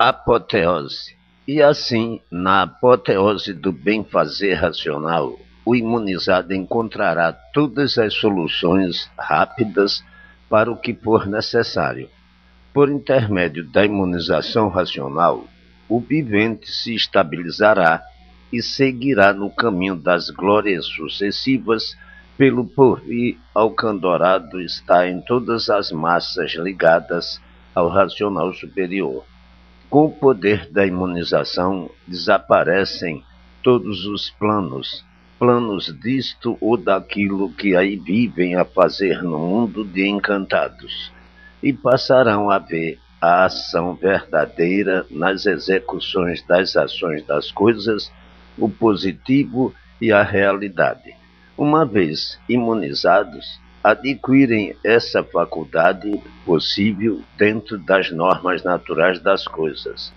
Apoteose. E assim, na apoteose do bem-fazer racional, o imunizado encontrará todas as soluções rápidas para o que for necessário. Por intermédio da imunização racional, o vivente se estabilizará e seguirá no caminho das glórias sucessivas, pelo porvir alcandorado está em todas as massas ligadas ao racional superior. Com o poder da imunização, desaparecem todos os planos disto ou daquilo que aí vivem a fazer no mundo de encantados, e passarão a ver a ação verdadeira nas execuções das ações das coisas, o positivo e a realidade. Uma vez imunizados, adquirem essa faculdade possível dentro das normas naturais das coisas.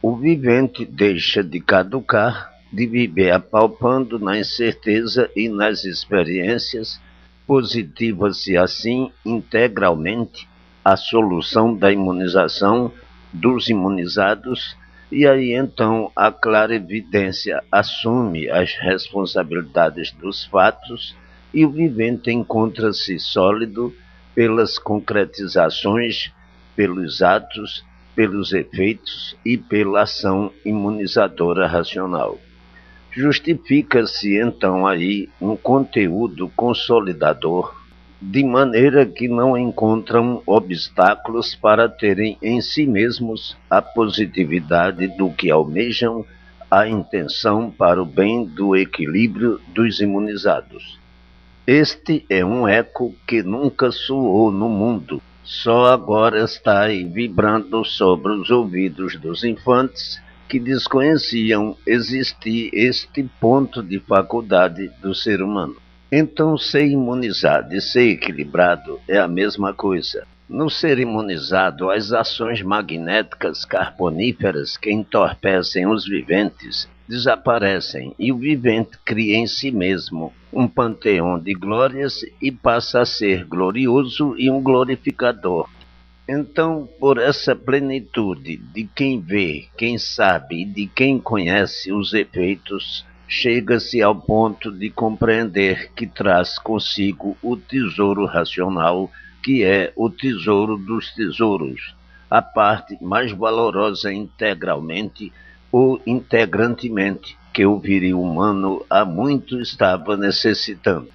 O vivente deixa de caducar, de viver apalpando na incerteza e nas experiências, positiva-se assim integralmente a solução da imunização dos imunizados, e aí então a clarividência assume as responsabilidades dos fatos e o vivente encontra-se sólido pelas concretizações, pelos atos, pelos efeitos e pela ação imunizadora racional. Justifica-se então aí um conteúdo consolidador, de maneira que não encontram obstáculos para terem em si mesmos a positividade do que almejam, a intenção para o bem do equilíbrio dos imunizados. Este é um eco que nunca soou no mundo, só agora está aí vibrando sobre os ouvidos dos infantes que desconheciam existir este ponto de faculdade do ser humano. Então, ser imunizado e ser equilibrado é a mesma coisa. No ser imunizado, as ações magnéticas carboníferas que entorpecem os viventes desaparecem e o vivente cria em si mesmo um panteão de glórias e passa a ser glorioso e um glorificador. Então, por essa plenitude de quem vê, quem sabe e de quem conhece os efeitos, chega-se ao ponto de compreender que traz consigo o tesouro racional, que é o tesouro dos tesouros, a parte mais valorosa integralmente ou integrantemente que o vírio humano há muito estava necessitando.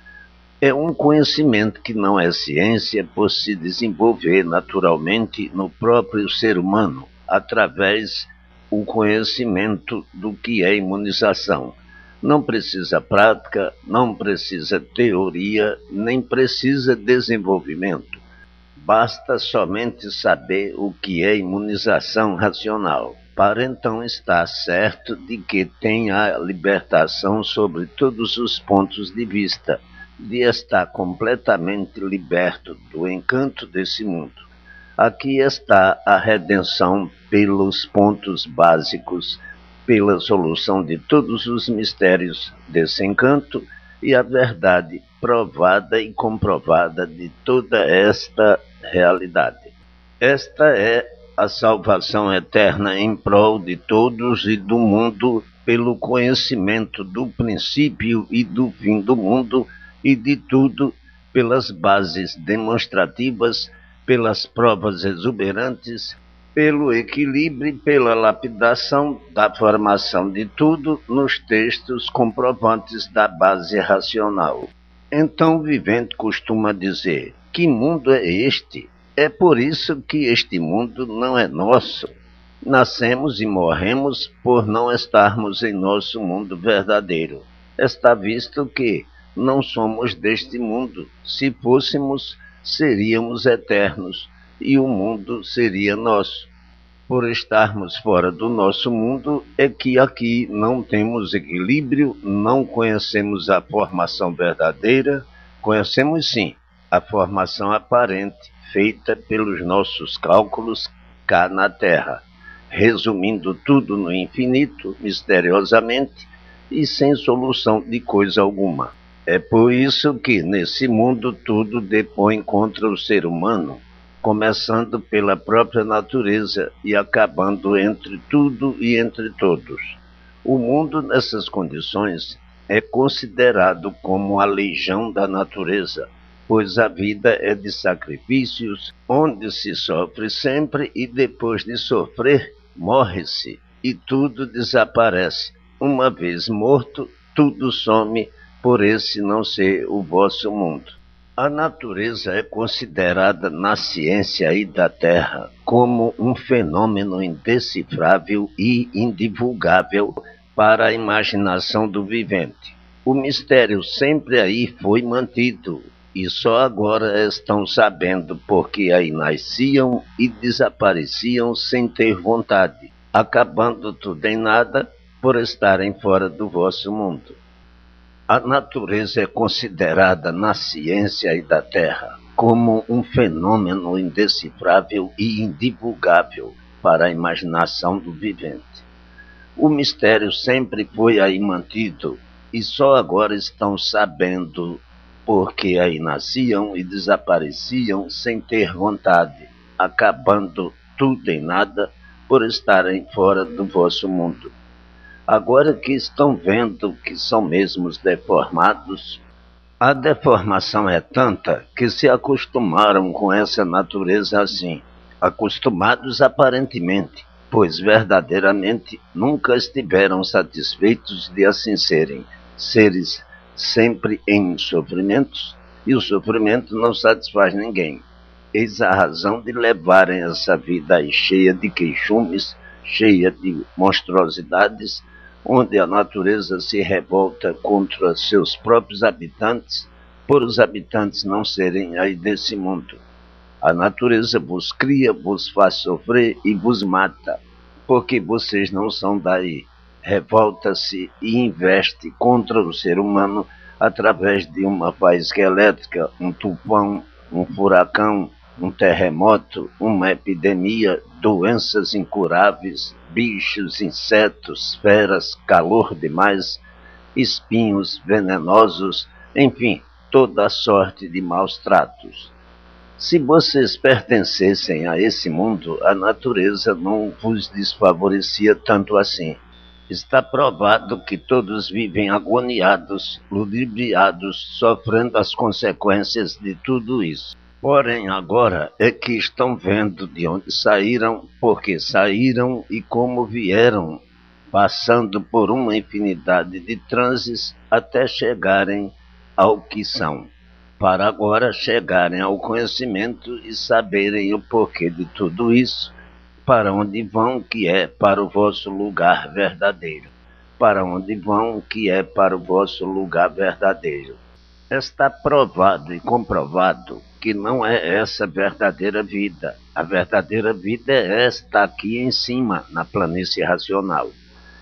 É um conhecimento que não é ciência por se desenvolver naturalmente no próprio ser humano, através do conhecimento do que é imunização. Não precisa prática, não precisa teoria, nem precisa desenvolvimento. Basta somente saber o que é imunização racional, para então estar certo de que tem a libertação sobre todos os pontos de vista, de estar completamente liberto do encanto desse mundo. Aqui está a redenção pelos pontos básicos, pela solução de todos os mistérios desse encanto e a verdade provada e comprovada de toda esta realidade. Esta é a salvação eterna em prol de todos e do mundo pelo conhecimento do princípio e do fim do mundo e de tudo pelas bases demonstrativas, pelas provas exuberantes, pelo equilíbrio e pela lapidação da formação de tudo nos textos comprovantes da base racional. Então o vivente costuma dizer: que mundo é este? É por isso que este mundo não é nosso. Nascemos e morremos por não estarmos em nosso mundo verdadeiro. Está visto que não somos deste mundo. Se fôssemos, seríamos eternos e o mundo seria nosso. Por estarmos fora do nosso mundo é que aqui não temos equilíbrio, não conhecemos a formação verdadeira, conhecemos sim a formação aparente, feita pelos nossos cálculos cá na Terra, resumindo tudo no infinito, misteriosamente e sem solução de coisa alguma. É por isso que nesse mundo tudo depõe contra o ser humano, começando pela própria natureza e acabando entre tudo e entre todos. O mundo, nessas condições, é considerado como a legião da natureza, pois a vida é de sacrifícios, onde se sofre sempre e depois de sofrer, morre-se e tudo desaparece. Uma vez morto, tudo some, por esse não ser o vosso mundo. A natureza é considerada na ciência aí da Terra como um fenômeno indecifrável e indivulgável para a imaginação do vivente. O mistério sempre aí foi mantido e só agora estão sabendo porque aí nasciam e desapareciam sem ter vontade, acabando tudo em nada por estarem fora do vosso mundo. A natureza é considerada na ciência e da Terra como um fenômeno indecifrável e indivulgável para a imaginação do vivente. O mistério sempre foi aí mantido e só agora estão sabendo porque aí nasciam e desapareciam sem ter vontade, acabando tudo em nada por estarem fora do vosso mundo. Agora que estão vendo que são mesmos deformados, a deformação é tanta que se acostumaram com essa natureza assim, acostumados aparentemente, pois verdadeiramente nunca estiveram satisfeitos de assim serem, seres sempre em sofrimentos, e o sofrimento não satisfaz ninguém. Eis a razão de levarem essa vida aí cheia de queixumes, cheia de monstruosidades, onde a natureza se revolta contra seus próprios habitantes, por os habitantes não serem aí desse mundo. A natureza vos cria, vos faz sofrer e vos mata, porque vocês não são daí. Revolta-se e investe contra o ser humano através de uma faísca elétrica, um tufão, um furacão, um terremoto, uma epidemia, doenças incuráveis, bichos, insetos, feras, calor demais, espinhos venenosos, enfim, toda sorte de maus tratos. Se vocês pertencessem a esse mundo, a natureza não vos desfavorecia tanto assim. Está provado que todos vivem agoniados, ludibriados, sofrendo as consequências de tudo isso. Porém, agora é que estão vendo de onde saíram, porque saíram e como vieram, passando por uma infinidade de transes até chegarem ao que são, para agora chegarem ao conhecimento e saberem o porquê de tudo isso, para onde vão, que é para o vosso lugar verdadeiro, para onde vão, que é para o vosso lugar verdadeiro. Está provado e comprovado que não é essa a verdadeira vida. A verdadeira vida é esta aqui em cima, na planície racional.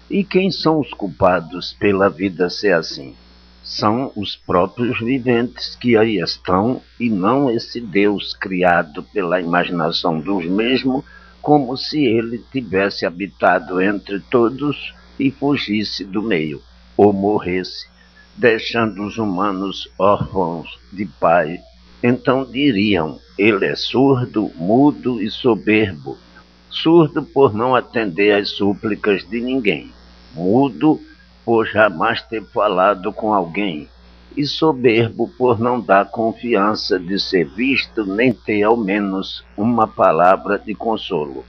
E quem são os culpados pela vida ser assim? São os próprios viventes que aí estão e não esse Deus criado pela imaginação dos mesmos, como se ele tivesse habitado entre todos e fugisse do meio, ou morresse, deixando os humanos órfãos de pai. Então diriam, ele é surdo, mudo e soberbo. Surdo por não atender às súplicas de ninguém, mudo por jamais ter falado com alguém, e soberbo por não dar confiança de ser visto nem ter ao menos uma palavra de consolo.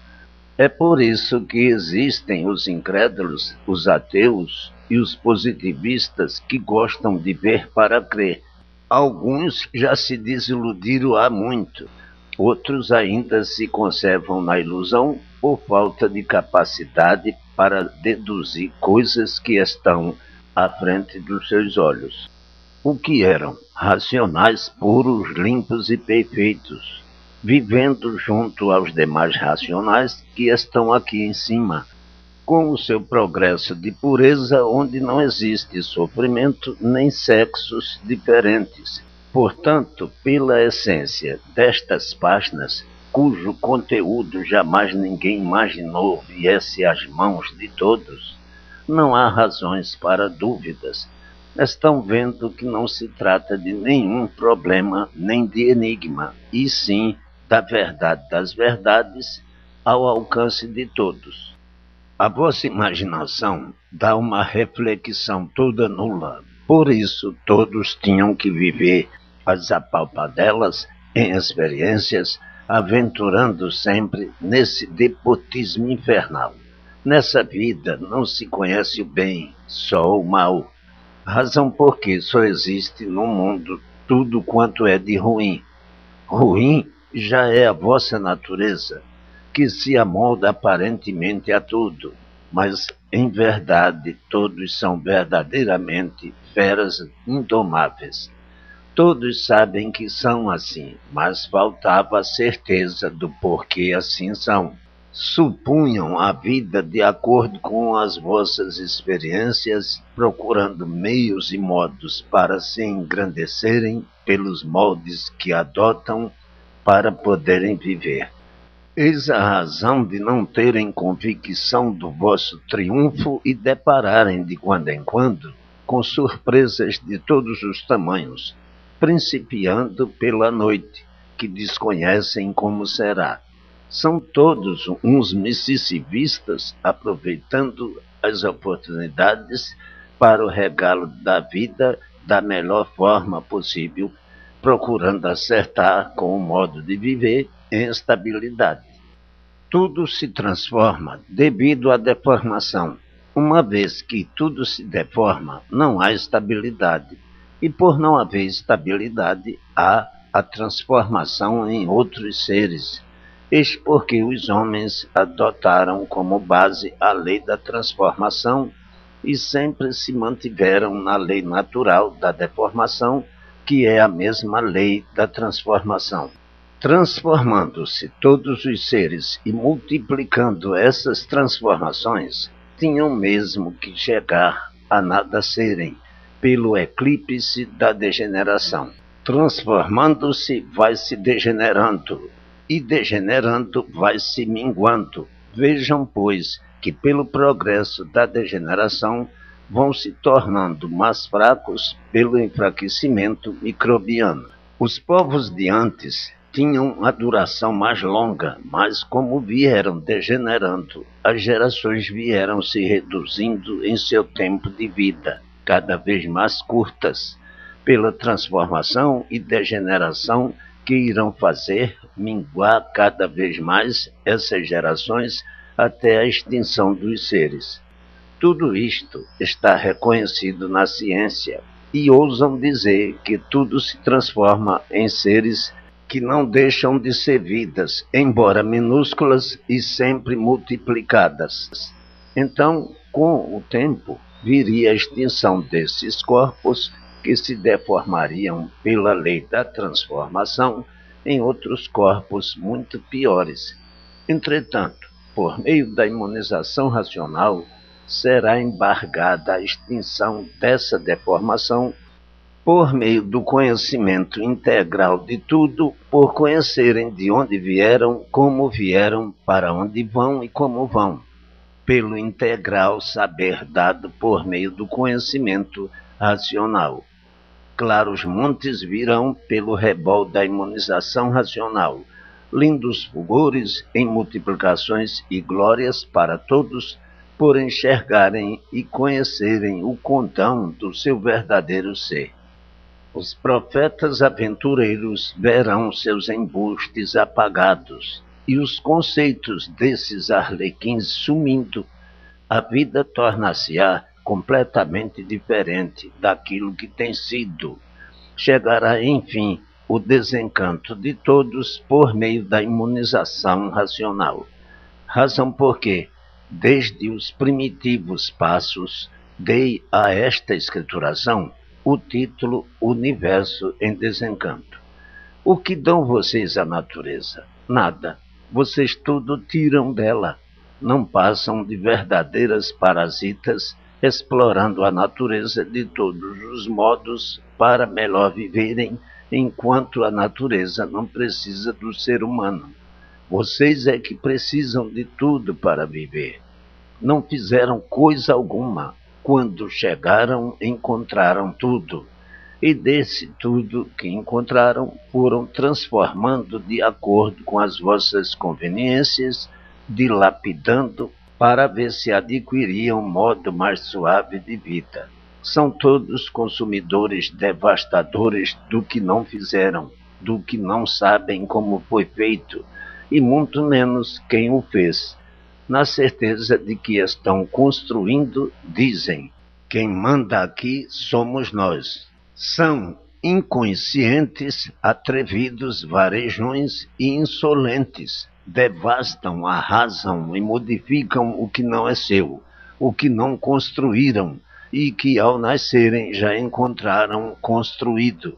É por isso que existem os incrédulos, os ateus e os positivistas que gostam de ver para crer. Alguns já se desiludiram há muito, outros ainda se conservam na ilusão por falta de capacidade para deduzir coisas que estão à frente dos seus olhos. O que eram racionais puros, limpos e perfeitos, vivendo junto aos demais racionais que estão aqui em cima, com o seu progresso de pureza onde não existe sofrimento nem sexos diferentes. Portanto, pela essência destas páginas, cujo conteúdo jamais ninguém imaginou viesse às mãos de todos, não há razões para dúvidas. Estão vendo que não se trata de nenhum problema nem de enigma, e sim da verdade das verdades ao alcance de todos. A vossa imaginação dá uma reflexão toda nula, por isso todos tinham que viver as apalpadelas em experiências, aventurando sempre nesse despotismo infernal. Nessa vida não se conhece o bem, só o mal, razão porque só existe no mundo tudo quanto é de ruim. Ruim já é a vossa natureza, que se amolda aparentemente a tudo, mas em verdade todos são verdadeiramente feras indomáveis. Todos sabem que são assim, mas faltava a certeza do porquê assim são. Supunham a vida de acordo com as vossas experiências, procurando meios e modos para se engrandecerem pelos moldes que adotam para poderem viver. Eis a razão de não terem convicção do vosso triunfo e depararem de quando em quando com surpresas de todos os tamanhos, principiando pela noite, que desconhecem como será. São todos uns misticistas, aproveitando as oportunidades para o regalo da vida da melhor forma possível, procurando acertar com o modo de viver em estabilidade. Tudo se transforma devido à deformação. Uma vez que tudo se deforma, não há estabilidade. E por não haver estabilidade, há a transformação em outros seres. Eis porque os homens adotaram como base a lei da transformação e sempre se mantiveram na lei natural da deformação, que é a mesma lei da transformação. Transformando-se todos os seres e multiplicando essas transformações, tinham mesmo que chegar a nada serem, pelo eclipse da degeneração. Transformando-se, vai se degenerando, e degenerando, vai se minguando. Vejam, pois, que pelo progresso da degeneração vão se tornando mais fracos pelo enfraquecimento microbiano. Os povos de antes tinham a duração mais longa, mas como vieram degenerando, as gerações vieram se reduzindo em seu tempo de vida, cada vez mais curtas, pela transformação e degeneração que irão fazer minguar cada vez mais essas gerações até a extinção dos seres. Tudo isto está reconhecido na ciência e ousam dizer que tudo se transforma em seres que não deixam de ser vidas, embora minúsculas e sempre multiplicadas. Então, com o tempo, viria a extinção desses corpos que se deformariam pela lei da transformação em outros corpos muito piores. Entretanto, por meio da imunização racional, será embargada a extinção dessa deformação por meio do conhecimento integral de tudo, por conhecerem de onde vieram, como vieram, para onde vão e como vão, pelo integral saber dado por meio do conhecimento racional. Claros montes virão pelo rebol da imunização racional, lindos fulgores em multiplicações e glórias para todos, por enxergarem e conhecerem o condão do seu verdadeiro ser. Os profetas aventureiros verão seus embustes apagados e os conceitos desses arlequins sumindo. A vida torna-se-á completamente diferente daquilo que tem sido. Chegará, enfim, o desencanto de todos por meio da imunização racional. Razão porque, desde os primitivos passos, dei a esta escrituração o título Universo em Desencanto. O que dão vocês à natureza? Nada. Vocês tudo tiram dela. Não passam de verdadeiras parasitas, explorando a natureza de todos os modos para melhor viverem, enquanto a natureza não precisa do ser humano. Vocês é que precisam de tudo para viver. Não fizeram coisa alguma. Quando chegaram, encontraram tudo. e desse tudo que encontraram foram transformando de acordo com as vossas conveniências, dilapidando para ver se adquiriam modo mais suave de vida. São todos consumidores devastadores do que não fizeram, do que não sabem como foi feito, e muito menos quem o fez. Na certeza de que estão construindo, dizem: quem manda aqui somos nós. São inconscientes, atrevidos, varejões e insolentes. Devastam, arrasam e modificam o que não é seu, o que não construíram e que ao nascerem já encontraram construído.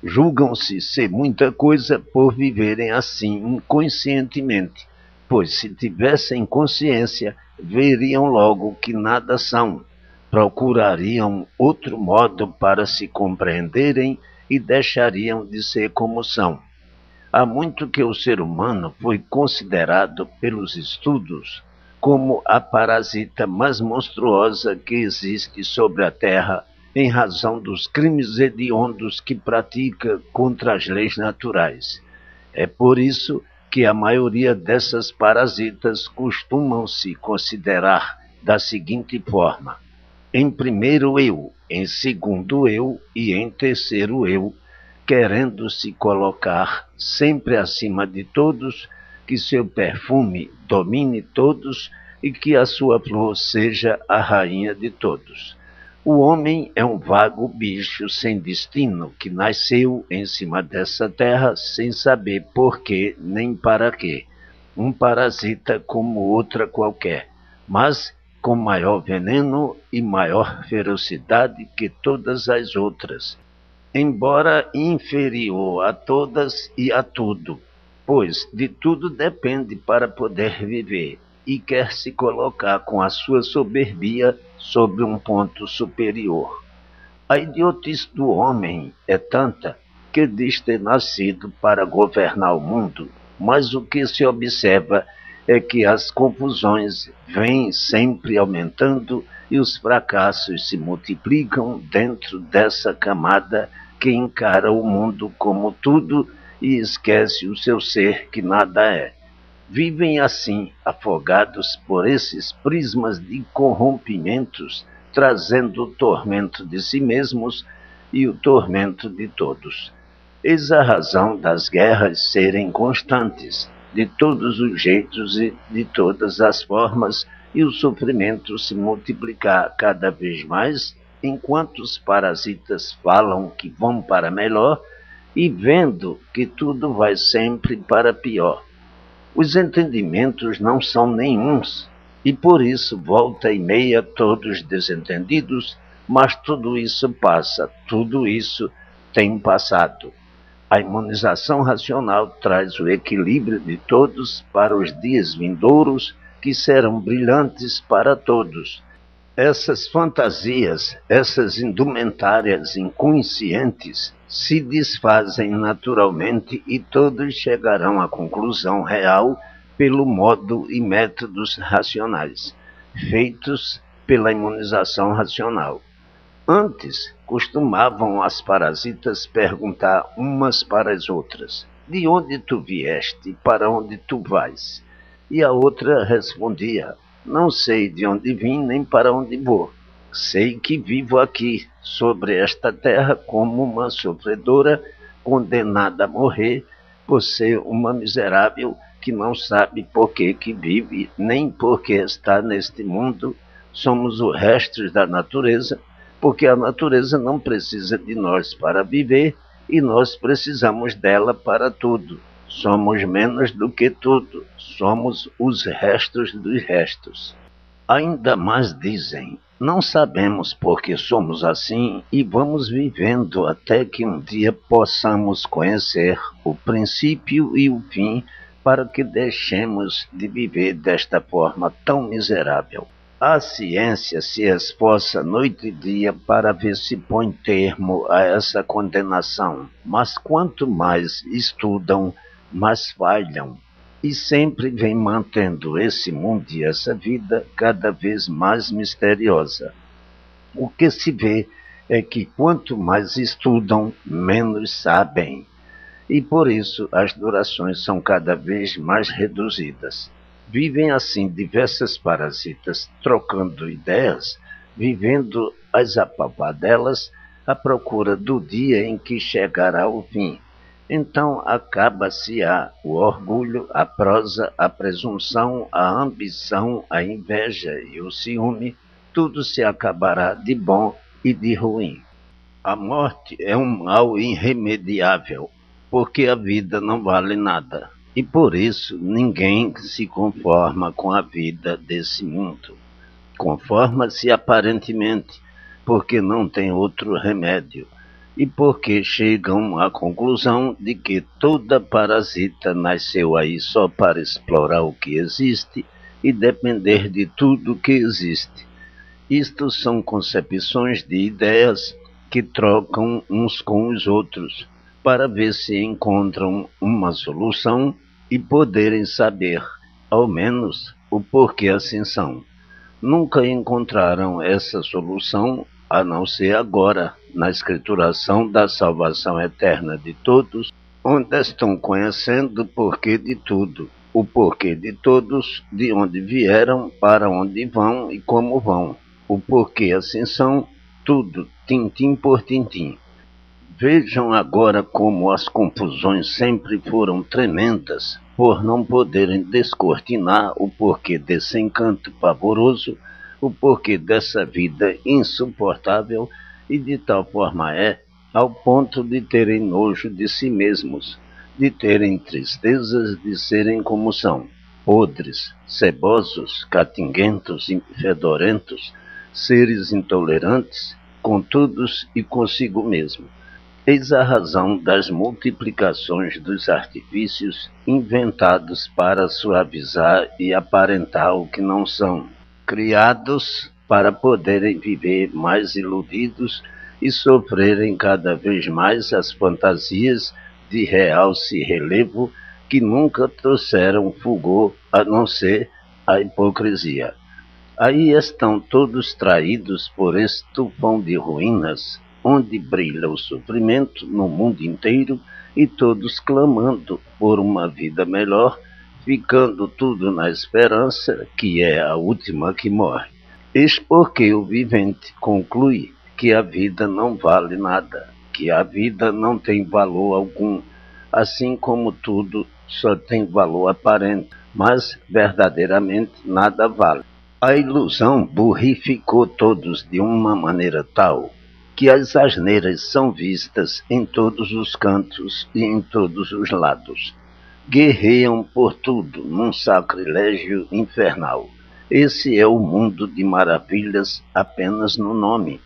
Julgam-se ser muita coisa por viverem assim inconscientemente, pois se tivessem consciência, veriam logo que nada são, procurariam outro modo para se compreenderem e deixariam de ser como são. Há muito que o ser humano foi considerado pelos estudos como a parasita mais monstruosa que existe sobre a Terra, em razão dos crimes hediondos que pratica contra as leis naturais. É por isso que a maioria dessas parasitas costumam se considerar da seguinte forma: em primeiro eu, em segundo eu e em terceiro eu, querendo se colocar sempre acima de todos, que seu perfume domine todos e que a sua flor seja a rainha de todos. O homem é um vago bicho sem destino que nasceu em cima dessa terra sem saber por quê nem para quê. Um parasita como outra qualquer, mas com maior veneno e maior ferocidade que todas as outras, embora inferior a todas e a tudo, pois de tudo depende para poder viver, e quer se colocar com a sua soberbia sobre um ponto superior. A idiotice do homem é tanta que diz ter nascido para governar o mundo, mas o que se observa é que as confusões vêm sempre aumentando e os fracassos se multiplicam dentro dessa camada que encara o mundo como tudo e esquece o seu ser que nada é. Vivem assim, afogados por esses prismas de corrompimentos, trazendo o tormento de si mesmos e o tormento de todos. Eis a razão das guerras serem constantes, de todos os jeitos e de todas as formas, e o sofrimento se multiplicar cada vez mais, enquanto os parasitas falam que vão para melhor e vendo que tudo vai sempre para pior. Os entendimentos não são nenhuns, e por isso volta e meia todos desentendidos, mas tudo isso passa, tudo isso tem passado. A imunização racional traz o equilíbrio de todos para os dias vindouros, que serão brilhantes para todos. Essas fantasias, essas indumentárias inconscientes, se desfazem naturalmente e todos chegarão à conclusão real pelo modo e métodos racionais, feitos pela imunização racional. Antes, costumavam as parasitas perguntar umas para as outras: de onde tu vieste e para onde tu vais? E a outra respondia: não sei de onde vim nem para onde vou. Sei que vivo aqui, sobre esta terra, como uma sofredora condenada a morrer por ser uma miserável que não sabe por que vive, nem por que está neste mundo. Somos os restos da natureza, porque a natureza não precisa de nós para viver e nós precisamos dela para tudo. Somos menos do que tudo, somos os restos dos restos. Ainda mais dizem: não sabemos por que somos assim e vamos vivendo até que um dia possamos conhecer o princípio e o fim para que deixemos de viver desta forma tão miserável. A ciência se esforça noite e dia para ver se põe termo a essa condenação, mas quanto mais estudam, mais falham, e sempre vem mantendo esse mundo e essa vida cada vez mais misteriosa. O que se vê é que quanto mais estudam, menos sabem. E por isso as durações são cada vez mais reduzidas. Vivem assim diversas parasitas trocando ideias, vivendo as apalpadelas à procura do dia em que chegará o fim. Então acaba-se-á o orgulho, a prosa, a presunção, a ambição, a inveja e o ciúme, tudo se acabará de bom e de ruim. A morte é um mal irremediável, porque a vida não vale nada. E por isso ninguém se conforma com a vida desse mundo. Conforma-se aparentemente, porque não tem outro remédio, e porque chegam à conclusão de que toda parasita nasceu aí só para explorar o que existe e depender de tudo que existe. Isto são concepções de ideias que trocam uns com os outros para ver se encontram uma solução e poderem saber, ao menos, o porquê assim são. Nunca encontraram essa solução, a não ser agora, na escrituração da salvação eterna de todos, onde estão conhecendo o porquê de tudo, o porquê de todos, de onde vieram, para onde vão e como vão, o porquê assim são, tudo, tintim por tintim. Vejam agora como as confusões sempre foram tremendas, por não poderem descortinar o porquê desse encanto pavoroso, o porquê dessa vida insuportável, e de tal forma ao ponto de terem nojo de si mesmos, de terem tristezas de serem como são, podres, cebosos, catinguentos e fedorentos, seres intolerantes com todos e consigo mesmo. Eis a razão das multiplicações dos artifícios inventados para suavizar e aparentar o que não são, criados para poderem viver mais iludidos e sofrerem cada vez mais as fantasias de realce relevo que nunca trouxeram fulgor a não ser a hipocrisia. Aí estão todos traídos por esse tufão de ruínas, onde brilha o sofrimento no mundo inteiro e todos clamando por uma vida melhor, ficando tudo na esperança, que é a última que morre. Eis porque o vivente conclui que a vida não vale nada, que a vida não tem valor algum, assim como tudo só tem valor aparente, mas verdadeiramente nada vale. A ilusão burrificou todos de uma maneira tal que as asneiras são vistas em todos os cantos e em todos os lados. Guerreiam por tudo num sacrilégio infernal. Esse é o mundo de maravilhas apenas no nome.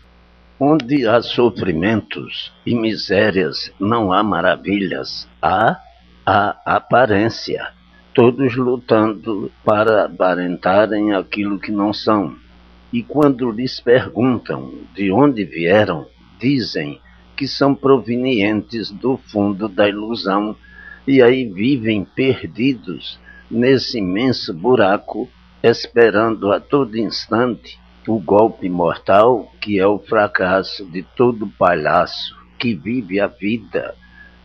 Onde há sofrimentos e misérias, não há maravilhas, há a aparência. Todos lutando para aparentarem aquilo que não são. E quando lhes perguntam de onde vieram, dizem que são provenientes do fundo da ilusão, e aí vivem perdidos nesse imenso buraco, esperando a todo instante o golpe mortal que é o fracasso de todo palhaço que vive a vida,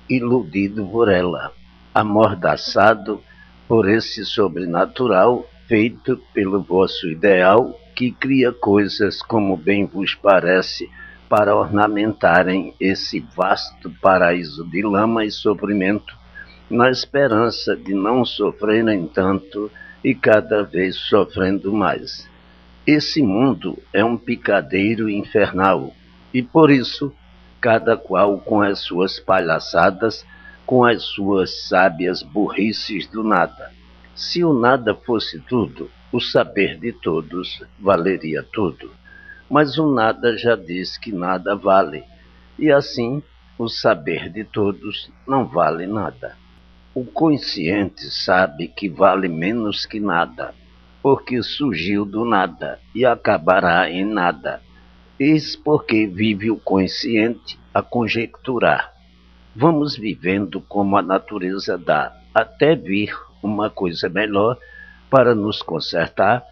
iludido por ela, amordaçado por esse sobrenatural feito pelo vosso ideal, que cria coisas como bem vos parece, para ornamentarem esse vasto paraíso de lama e sofrimento, na esperança de não sofrerem tanto e cada vez sofrendo mais. Esse mundo é um picadeiro infernal, e por isso, cada qual com as suas palhaçadas, com as suas sábias burrices do nada. Se o nada fosse tudo, o saber de todos valeria tudo. Mas o nada já diz que nada vale, e assim o saber de todos não vale nada. O consciente sabe que vale menos que nada, porque surgiu do nada e acabará em nada. Eis porque vive o consciente a conjecturar. Vamos vivendo como a natureza dá, até vir uma coisa melhor para nos consertar,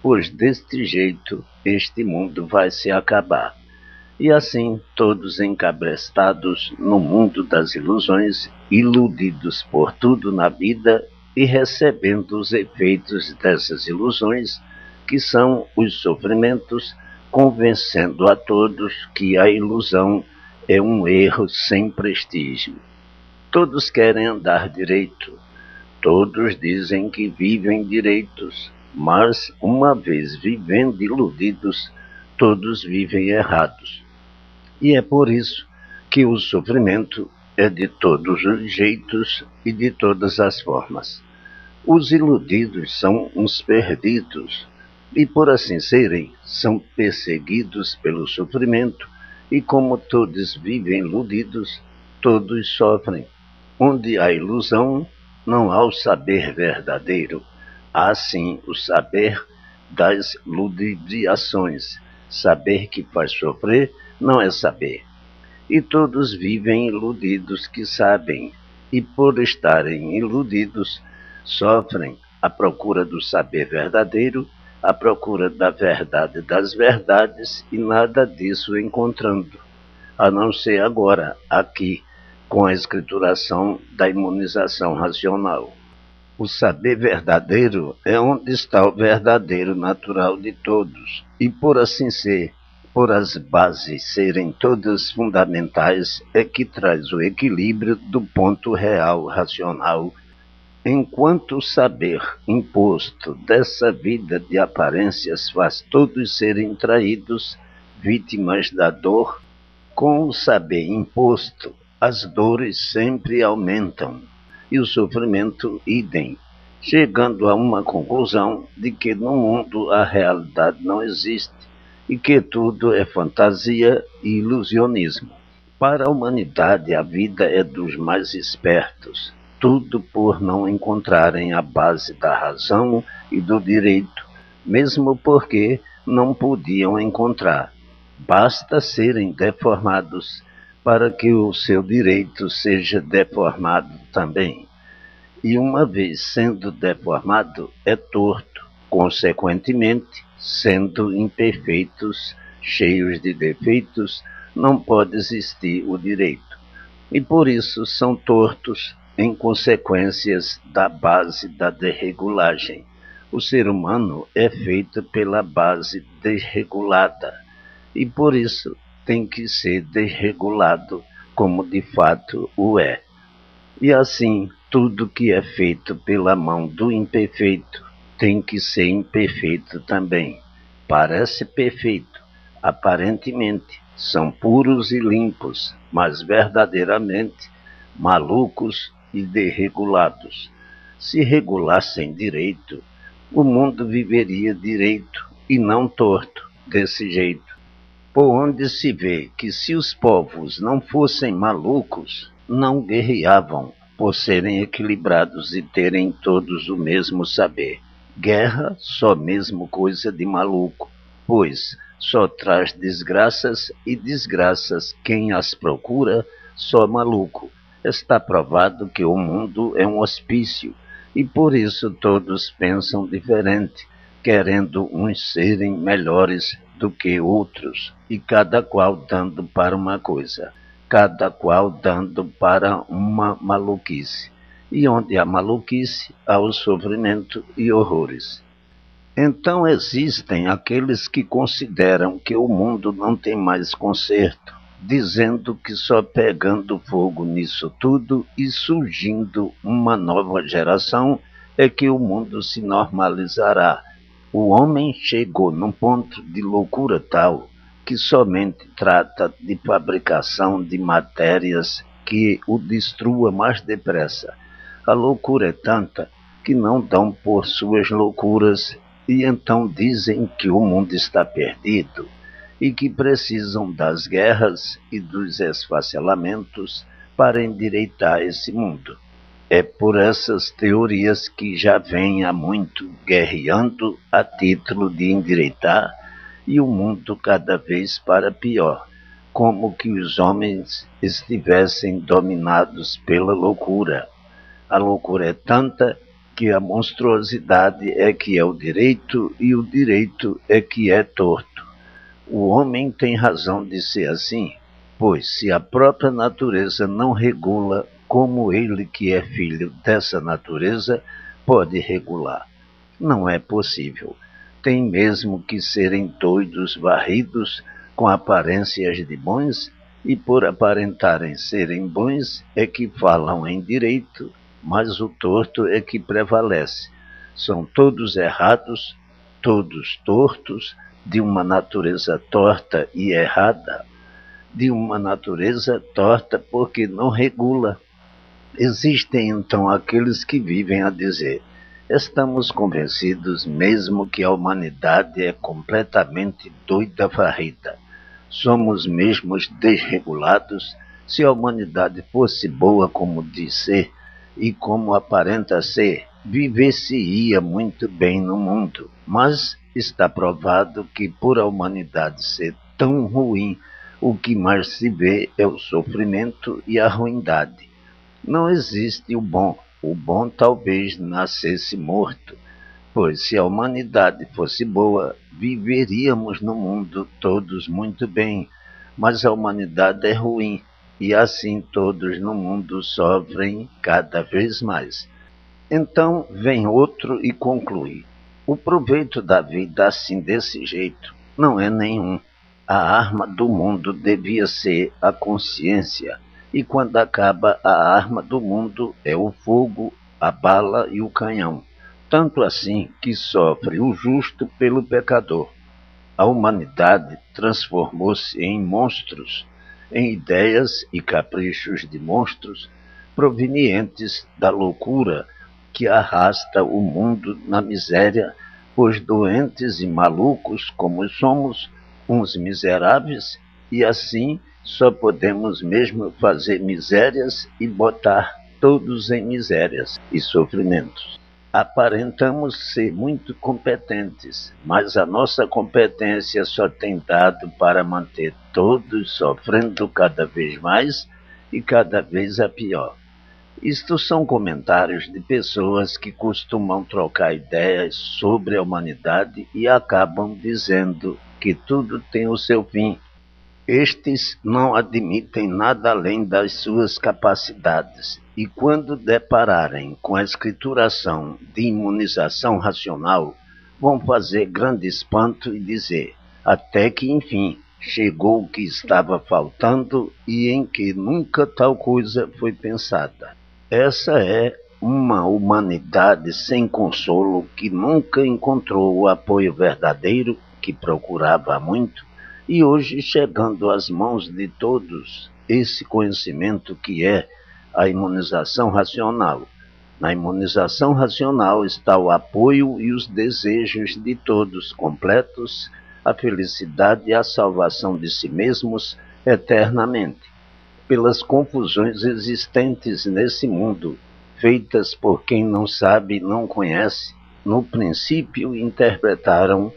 pois deste jeito este mundo vai se acabar. E assim, todos encabrestados no mundo das ilusões, iludidos por tudo na vida e recebendo os efeitos dessas ilusões, que são os sofrimentos, convencendo a todos que a ilusão é um erro sem prestígio. Todos querem andar direito, todos dizem que vivem direitos, mas, uma vez vivendo iludidos, todos vivem errados. E é por isso que o sofrimento é de todos os jeitos e de todas as formas. Os iludidos são uns perdidos, e por assim serem, são perseguidos pelo sofrimento, e como todos vivem iludidos, todos sofrem. Onde há ilusão, não há o saber verdadeiro. Há sim o saber das ludibriações. Saber que faz sofrer não é saber. E todos vivem iludidos que sabem, e por estarem iludidos, sofrem à procura do saber verdadeiro, à procura da verdade das verdades, e nada disso encontrando, a não ser agora, aqui, com a escrituração da imunização racional. O saber verdadeiro é onde está o verdadeiro natural de todos, e por assim ser, por as bases serem todas fundamentais, é que traz o equilíbrio do ponto real racional, enquanto o saber imposto dessa vida de aparências faz todos serem traídos, vítimas da dor. Com o saber imposto, as dores sempre aumentam, e o sofrimento idem, chegando a uma conclusão de que no mundo a realidade não existe e que tudo é fantasia e ilusionismo. Para a humanidade, a vida é dos mais espertos, tudo por não encontrarem a base da razão e do direito, mesmo porque não podiam encontrar. Basta serem deformados para que o seu direito seja deformado também. E uma vez sendo deformado, é torto. Consequentemente, sendo imperfeitos, cheios de defeitos, não pode existir o direito. E por isso são tortos em consequências da base da desregulagem. O ser humano é feito pela base desregulada e por isso tem que ser desregulado como de fato o é. E assim, tudo que é feito pela mão do imperfeito tem que ser imperfeito também. Parece perfeito, aparentemente, são puros e limpos, mas verdadeiramente malucos e desregulados. Se regulassem direito, o mundo viveria direito e não torto, desse jeito. Por onde se vê que se os povos não fossem malucos, não guerreavam, por serem equilibrados e terem todos o mesmo saber. Guerra só mesmo coisa de maluco, pois só traz desgraças e desgraças quem as procura, só maluco. Está provado que o mundo é um hospício, e por isso todos pensam diferente, querendo uns serem melhores do que outros, e cada qual dando para uma coisa, cada qual dando para uma maluquice. E onde há maluquice, há o sofrimento e horrores. Então existem aqueles que consideram que o mundo não tem mais conserto, dizendo que só pegando fogo nisso tudo e surgindo uma nova geração é que o mundo se normalizará. O homem chegou num ponto de loucura tal que somente trata de fabricação de matérias que o destrua mais depressa. A loucura é tanta que não dão por suas loucuras e então dizem que o mundo está perdido e que precisam das guerras e dos esfacelamentos para endireitar esse mundo. É por essas teorias que já vem há muito guerreando a título de endireitar e o mundo cada vez para pior, como que os homens estivessem dominados pela loucura. A loucura é tanta que a monstruosidade é que é o direito e o direito é que é torto. O homem tem razão de ser assim, pois se a própria natureza não regula, como ele que é filho dessa natureza pode regular? Não é possível. Tem mesmo que serem doidos varridos com aparências de bons, e por aparentarem serem bons é que falam em direito, mas o torto é que prevalece. São todos errados, todos tortos, de uma natureza torta e errada, de uma natureza torta porque não regula. Existem então aqueles que vivem a dizer: estamos convencidos mesmo que a humanidade é completamente doida varrida. Somos mesmo desregulados. Se a humanidade fosse boa como diz ser e como aparenta ser, viver-se-ia muito bem no mundo. Mas está provado que por a humanidade ser tão ruim, o que mais se vê é o sofrimento e a ruindade. Não existe o bom. O bom talvez nascesse morto, pois se a humanidade fosse boa, viveríamos no mundo todos muito bem, mas a humanidade é ruim, e assim todos no mundo sofrem cada vez mais. Então vem outro e conclui: o proveito da vida assim desse jeito não é nenhum. A arma do mundo devia ser a consciência, e quando acaba a arma do mundo é o fogo, a bala e o canhão. Tanto assim que sofre o justo pelo pecador. A humanidade transformou-se em monstros, em ideias e caprichos de monstros provenientes da loucura que arrasta o mundo na miséria, pois doentes e malucos como somos, uns miseráveis, e assim só podemos mesmo fazer misérias e botar todos em misérias e sofrimentos. Aparentamos ser muito competentes, mas a nossa competência só tem dado para manter todos sofrendo cada vez mais e cada vez a pior. Isto são comentários de pessoas que costumam trocar ideias sobre a humanidade e acabam dizendo que tudo tem o seu fim. Estes não admitem nada além das suas capacidades, e quando depararem com a escrituração de imunização racional, vão fazer grande espanto e dizer: até que enfim chegou o que estava faltando e em que nunca tal coisa foi pensada. Essa é uma humanidade sem consolo que nunca encontrou o apoio verdadeiro que procurava há muito, e hoje chegando às mãos de todos esse conhecimento que é a imunização racional. Na imunização racional está o apoio e os desejos de todos completos, a felicidade e a salvação de si mesmos eternamente. Pelas confusões existentes nesse mundo, feitas por quem não sabe e não conhece, no princípio interpretaram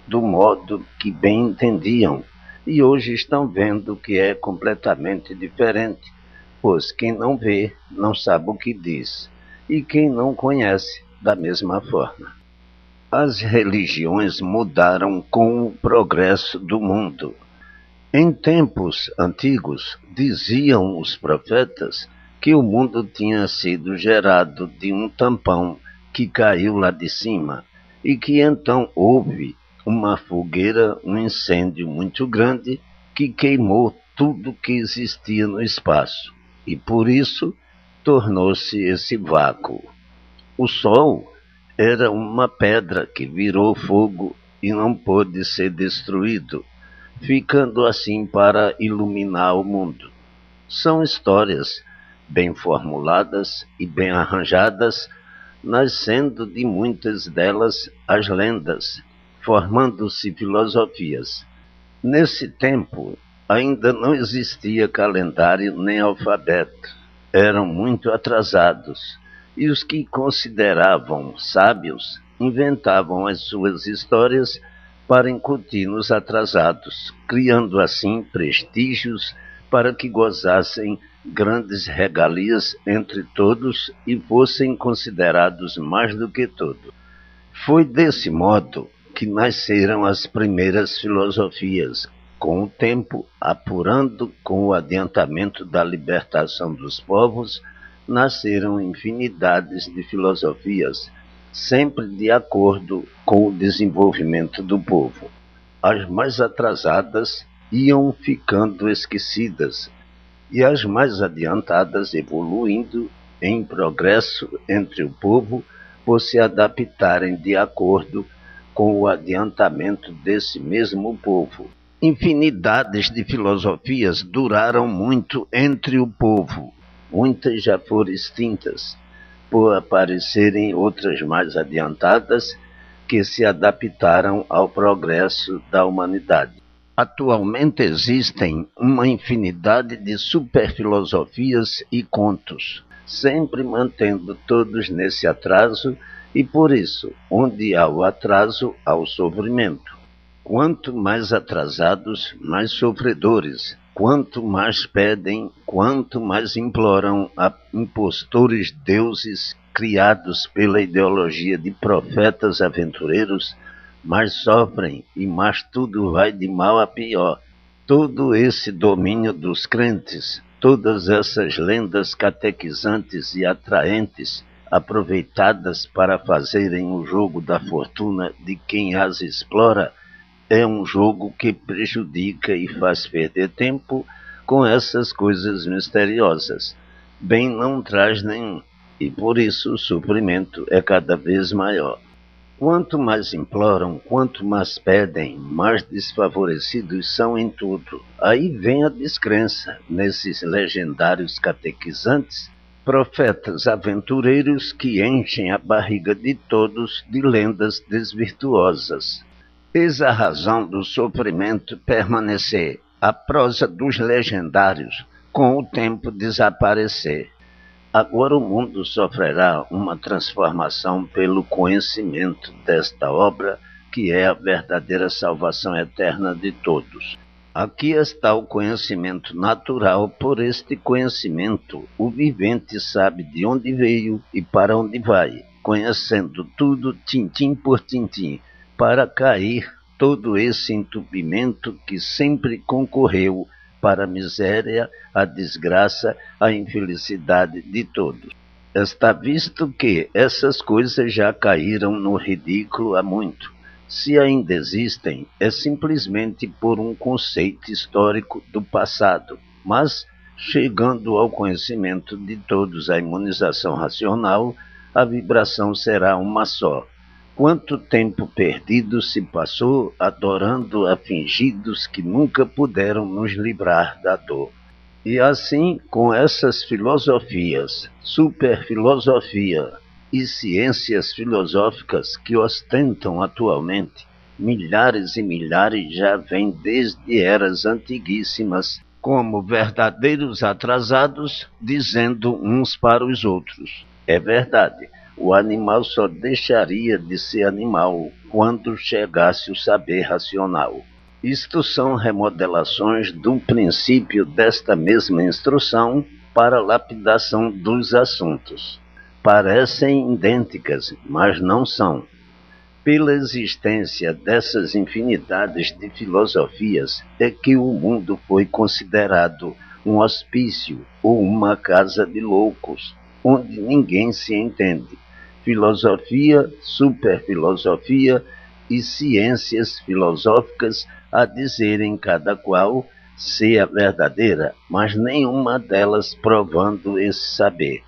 do modo que bem entendiam, e hoje estão vendo que é completamente diferente, pois quem não vê não sabe o que diz, e quem não conhece da mesma forma. As religiões mudaram com o progresso do mundo. Em tempos antigos, diziam os profetas que o mundo tinha sido gerado de um tampão que caiu lá de cima, e que então houve uma fogueira, um incêndio muito grande que queimou tudo que existia no espaço, e por isso tornou-se esse vácuo. O Sol era uma pedra que virou fogo e não pôde ser destruído, ficando assim para iluminar o mundo. São histórias bem formuladas e bem arranjadas, nascendo de muitas delas as lendas, formando-se filosofias. Nesse tempo, ainda não existia calendário nem alfabeto. Eram muito atrasados, e os que consideravam sábios inventavam as suas histórias para incutir nos atrasados, criando assim prestígios para que gozassem grandes regalias entre todos e fossem considerados mais do que todos. Foi desse modo que nasceram as primeiras filosofias. Com o tempo, apurando com o adiantamento da libertação dos povos, nasceram infinidades de filosofias, sempre de acordo com o desenvolvimento do povo. As mais atrasadas iam ficando esquecidas, e as mais adiantadas evoluindo em progresso entre o povo por se adaptarem de acordo com o adiantamento desse mesmo povo. Infinidades de filosofias duraram muito entre o povo. Muitas já foram extintas, por aparecerem outras mais adiantadas que se adaptaram ao progresso da humanidade. Atualmente existem uma infinidade de superfilosofias e contos, sempre mantendo todos nesse atraso, e por isso, onde há o atraso, há o sofrimento. Quanto mais atrasados, mais sofredores. Quanto mais pedem, quanto mais imploram a impostores deuses criados pela ideologia de profetas aventureiros, mais sofrem e mais tudo vai de mal a pior. Todo esse domínio dos crentes, todas essas lendas catequizantes e atraentes, aproveitadas para fazerem o jogo da fortuna de quem as explora, é um jogo que prejudica e faz perder tempo com essas coisas misteriosas. Bem não traz nenhum, e por isso o sofrimento é cada vez maior. Quanto mais imploram, quanto mais pedem, mais desfavorecidos são em tudo. Aí vem a descrença nesses legendários catequizantes, profetas aventureiros que enchem a barriga de todos de lendas desvirtuosas. Eis a razão do sofrimento permanecer, a prosa dos legendários, com o tempo desaparecer. Agora o mundo sofrerá uma transformação pelo conhecimento desta obra, que é a verdadeira salvação eterna de todos. Aqui está o conhecimento natural. Por este conhecimento, o vivente sabe de onde veio e para onde vai, conhecendo tudo tintim por tintim, para cair todo esse entupimento que sempre concorreu para a miséria, a desgraça, a infelicidade de todos. Está visto que essas coisas já caíram no ridículo há muito. Se ainda existem, é simplesmente por um conceito histórico do passado, mas, chegando ao conhecimento de todos a imunização racional, a vibração será uma só. Quanto tempo perdido se passou adorando a fingidos que nunca puderam nos livrar da dor. E assim, com essas filosofias, superfilosofia e ciências filosóficas que ostentam atualmente, milhares e milhares já vêm desde eras antiguíssimas, como verdadeiros atrasados, dizendo uns para os outros: é verdade. O animal só deixaria de ser animal quando chegasse o saber racional. Isto são remodelações do princípio desta mesma instrução para a lapidação dos assuntos. Parecem idênticas, mas não são. Pela existência dessas infinidades de filosofias é que o mundo foi considerado um hospício ou uma casa de loucos, onde ninguém se entende. Filosofia, superfilosofia e ciências filosóficas a dizerem cada qual ser a verdadeira, mas nenhuma delas provando esse saber.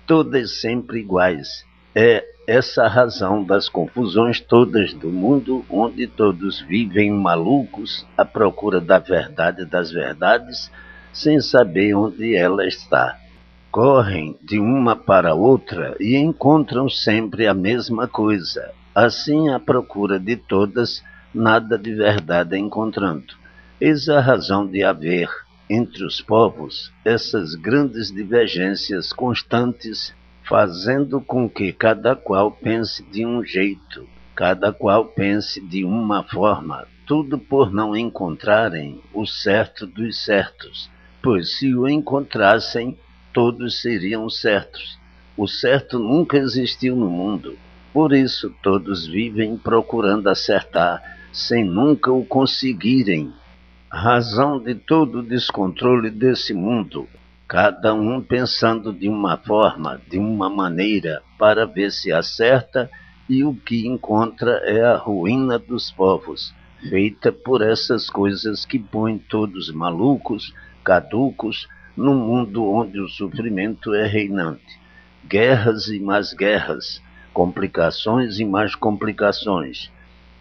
Todas sempre iguais. É essa a razão das confusões todas do mundo, onde todos vivem malucos à procura da verdade das verdades, sem saber onde ela está. Correm de uma para outra e encontram sempre a mesma coisa. Assim, à procura de todas, nada de verdade encontrando. Eis a razão de haver, entre os povos, essas grandes divergências constantes, fazendo com que cada qual pense de um jeito, cada qual pense de uma forma, tudo por não encontrarem o certo dos certos, pois se o encontrassem, todos seriam certos. O certo nunca existiu no mundo. Por isso todos vivem procurando acertar, sem nunca o conseguirem. Razão de todo o descontrole desse mundo, cada um pensando de uma forma, de uma maneira, para ver se acerta, e o que encontra é a ruína dos povos, feita por essas coisas que põem todos malucos, caducos, num mundo onde o sofrimento é reinante. Guerras e mais guerras, complicações e mais complicações,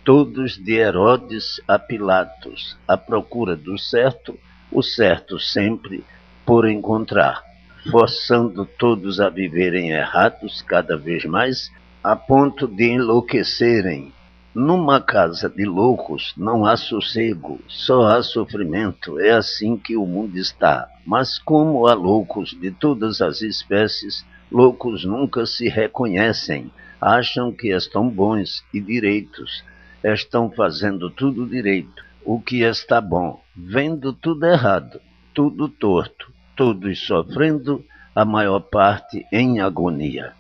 todos de Herodes a Pilatos, à procura do certo, o certo sempre por encontrar, forçando todos a viverem errados cada vez mais, a ponto de enlouquecerem. Numa casa de loucos não há sossego, só há sofrimento, é assim que o mundo está. Mas como há loucos de todas as espécies, loucos nunca se reconhecem, acham que estão bons e direitos, estão fazendo tudo direito, o que está bom, vendo tudo errado, tudo torto, todos sofrendo, a maior parte em agonia.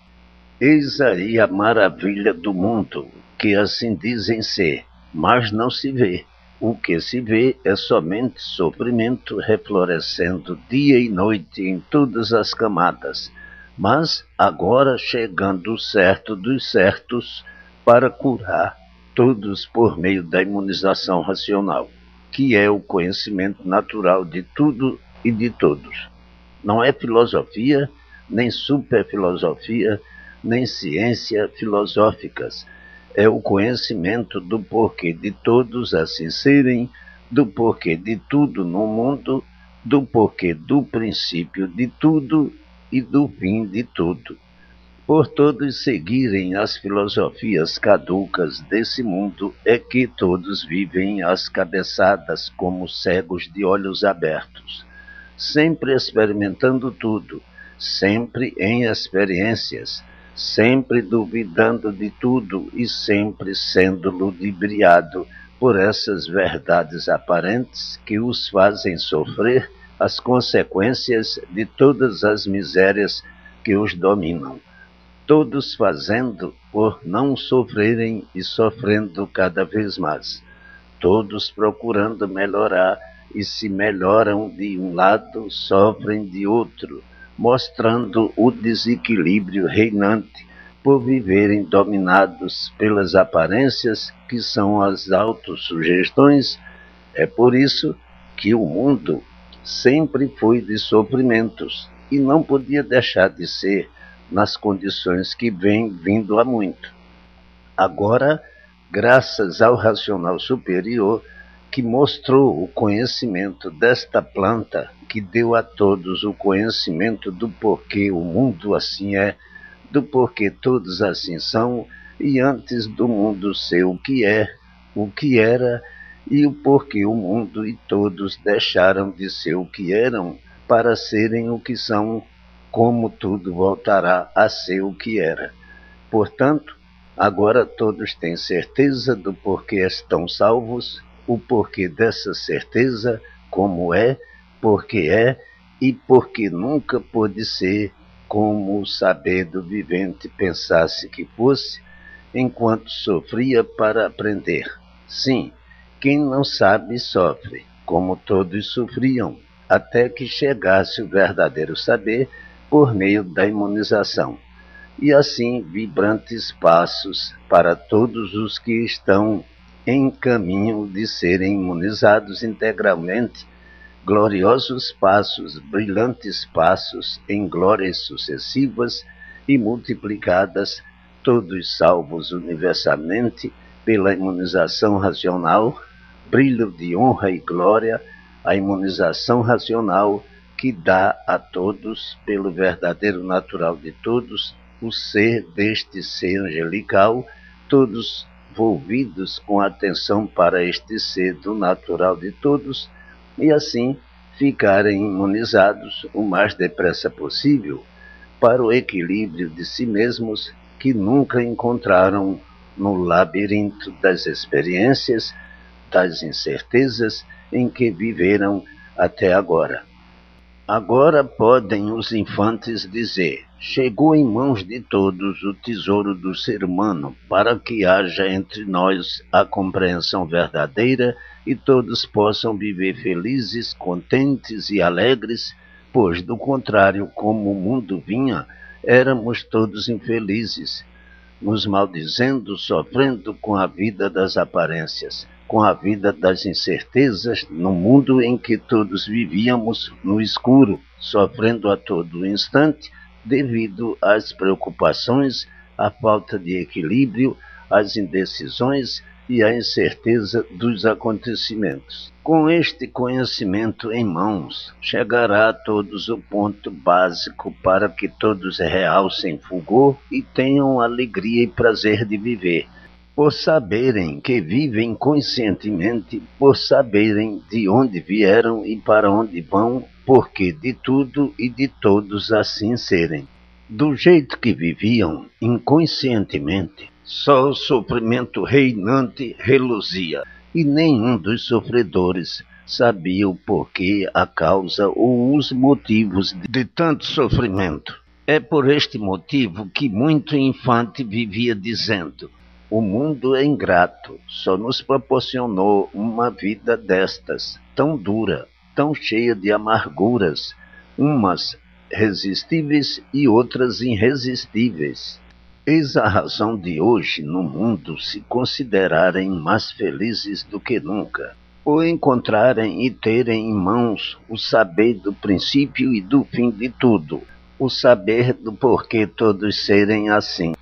Eis aí a maravilha do mundo, que assim dizem ser, mas não se vê. O que se vê é somente sofrimento reflorescendo dia e noite em todas as camadas. Mas agora chegando o certo dos certos para curar todos por meio da imunização racional, que é o conhecimento natural de tudo e de todos. Não é filosofia, nem superfilosofia, nem ciência filosóficas. É o conhecimento do porquê de todos assim serem, do porquê de tudo no mundo, do porquê do princípio de tudo e do fim de tudo. Por todos seguirem as filosofias caducas desse mundo, é que todos vivem às cabeçadas como cegos de olhos abertos, sempre experimentando tudo, sempre em experiências, sempre duvidando de tudo e sempre sendo ludibriado por essas verdades aparentes que os fazem sofrer as consequências de todas as misérias que os dominam. Todos fazendo por não sofrerem e sofrendo cada vez mais. Todos procurando melhorar e se melhoram de um lado, sofrem de outro, mostrando o desequilíbrio reinante por viverem dominados pelas aparências que são as autossugestões. É por isso que o mundo sempre foi de sofrimentos e não podia deixar de ser nas condições que vem vindo há muito. Agora, graças ao racional superior, que mostrou o conhecimento desta planta, que deu a todos o conhecimento do porquê o mundo assim é, do porquê todos assim são, e antes do mundo ser o que é, o que era, e o porquê o mundo e todos deixaram de ser o que eram para serem o que são, como tudo voltará a ser o que era. Portanto, agora todos têm certeza do porquê estão salvos, o porquê dessa certeza, como é, porque é e porque nunca pôde ser como o saber do vivente pensasse que fosse, enquanto sofria para aprender. Sim, quem não sabe sofre, como todos sofriam, até que chegasse o verdadeiro saber por meio da imunização. E assim vibrantes passos para todos os que estão em caminho de serem imunizados integralmente, gloriosos passos, brilhantes passos em glórias sucessivas e multiplicadas, todos salvos universalmente pela imunização racional, brilho de honra e glória, a imunização racional que dá a todos, pelo verdadeiro natural de todos, o ser deste ser angelical, todos volvidos com atenção para este ser do natural de todos, e assim ficarem imunizados o mais depressa possível para o equilíbrio de si mesmos que nunca encontraram no labirinto das experiências, das incertezas em que viveram até agora. Agora podem os infantes dizer: chegou em mãos de todos o tesouro do ser humano, para que haja entre nós a compreensão verdadeira e todos possam viver felizes, contentes e alegres, pois, do contrário, como o mundo vinha, éramos todos infelizes, nos maldizendo, sofrendo com a vida das aparências, com a vida das incertezas, no mundo em que todos vivíamos no escuro, sofrendo a todo instante devido às preocupações, à falta de equilíbrio, às indecisões e à incerteza dos acontecimentos. Com este conhecimento em mãos, chegará a todos o ponto básico para que todos realcem fulgor e tenham alegria e prazer de viver, por saberem que vivem conscientemente, por saberem de onde vieram e para onde vão, porque de tudo e de todos assim serem. Do jeito que viviam, inconscientemente, só o sofrimento reinante reluzia, e nenhum dos sofredores sabia o porquê, a causa ou os motivos de tanto sofrimento. É por este motivo que muito infante vivia dizendo: o mundo é ingrato, só nos proporcionou uma vida destas, tão dura, tão cheia de amarguras, umas resistíveis e outras irresistíveis. Eis a razão de hoje no mundo se considerarem mais felizes do que nunca, por encontrarem e terem em mãos o saber do princípio e do fim de tudo, o saber do porquê todos serem assim.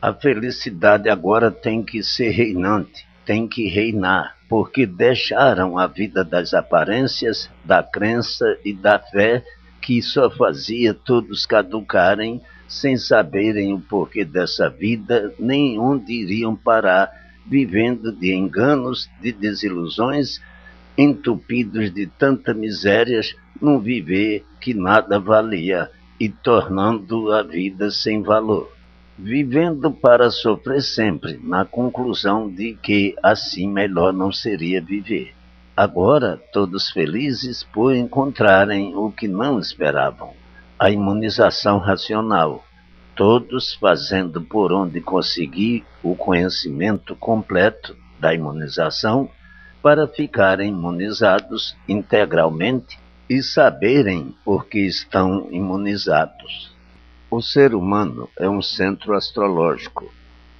A felicidade agora tem que ser reinante, tem que reinar, porque deixaram a vida das aparências, da crença e da fé que só fazia todos caducarem sem saberem o porquê dessa vida, nem onde iriam parar, vivendo de enganos, de desilusões, entupidos de tanta misérias, num viver que nada valia e tornando a vida sem valor. Vivendo para sofrer sempre, na conclusão de que assim melhor não seria viver. Agora, todos felizes por encontrarem o que não esperavam: a imunização racional, todos fazendo por onde conseguir o conhecimento completo da imunização para ficarem imunizados integralmente e saberem por que estão imunizados. O ser humano é um centro astrológico.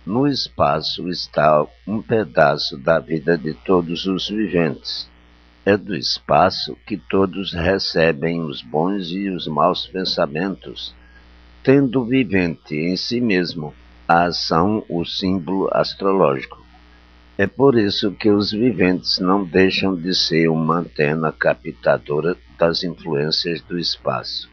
No espaço está um pedaço da vida de todos os viventes. É do espaço que todos recebem os bons e os maus pensamentos, tendo o vivente em si mesmo a ação, o símbolo astrológico. É por isso que os viventes não deixam de ser uma antena captadora das influências do espaço.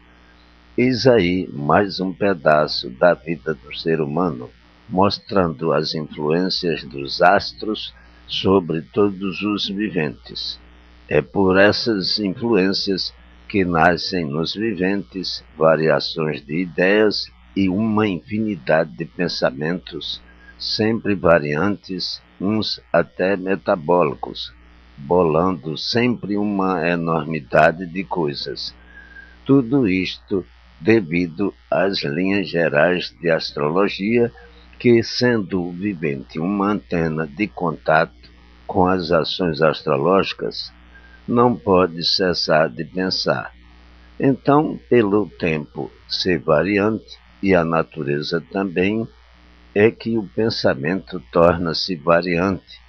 Eis aí mais um pedaço da vida do ser humano, mostrando as influências dos astros sobre todos os viventes. É por essas influências que nascem nos viventes variações de ideias e uma infinidade de pensamentos, sempre variantes, uns até metabólicos, bolando sempre uma enormidade de coisas. Tudo isto devido às linhas gerais de astrologia, que, sendo o vivente uma antena de contato com as ações astrológicas, não pode cessar de pensar. Então, pelo tempo ser variante, e a natureza também, é que o pensamento torna-se variante,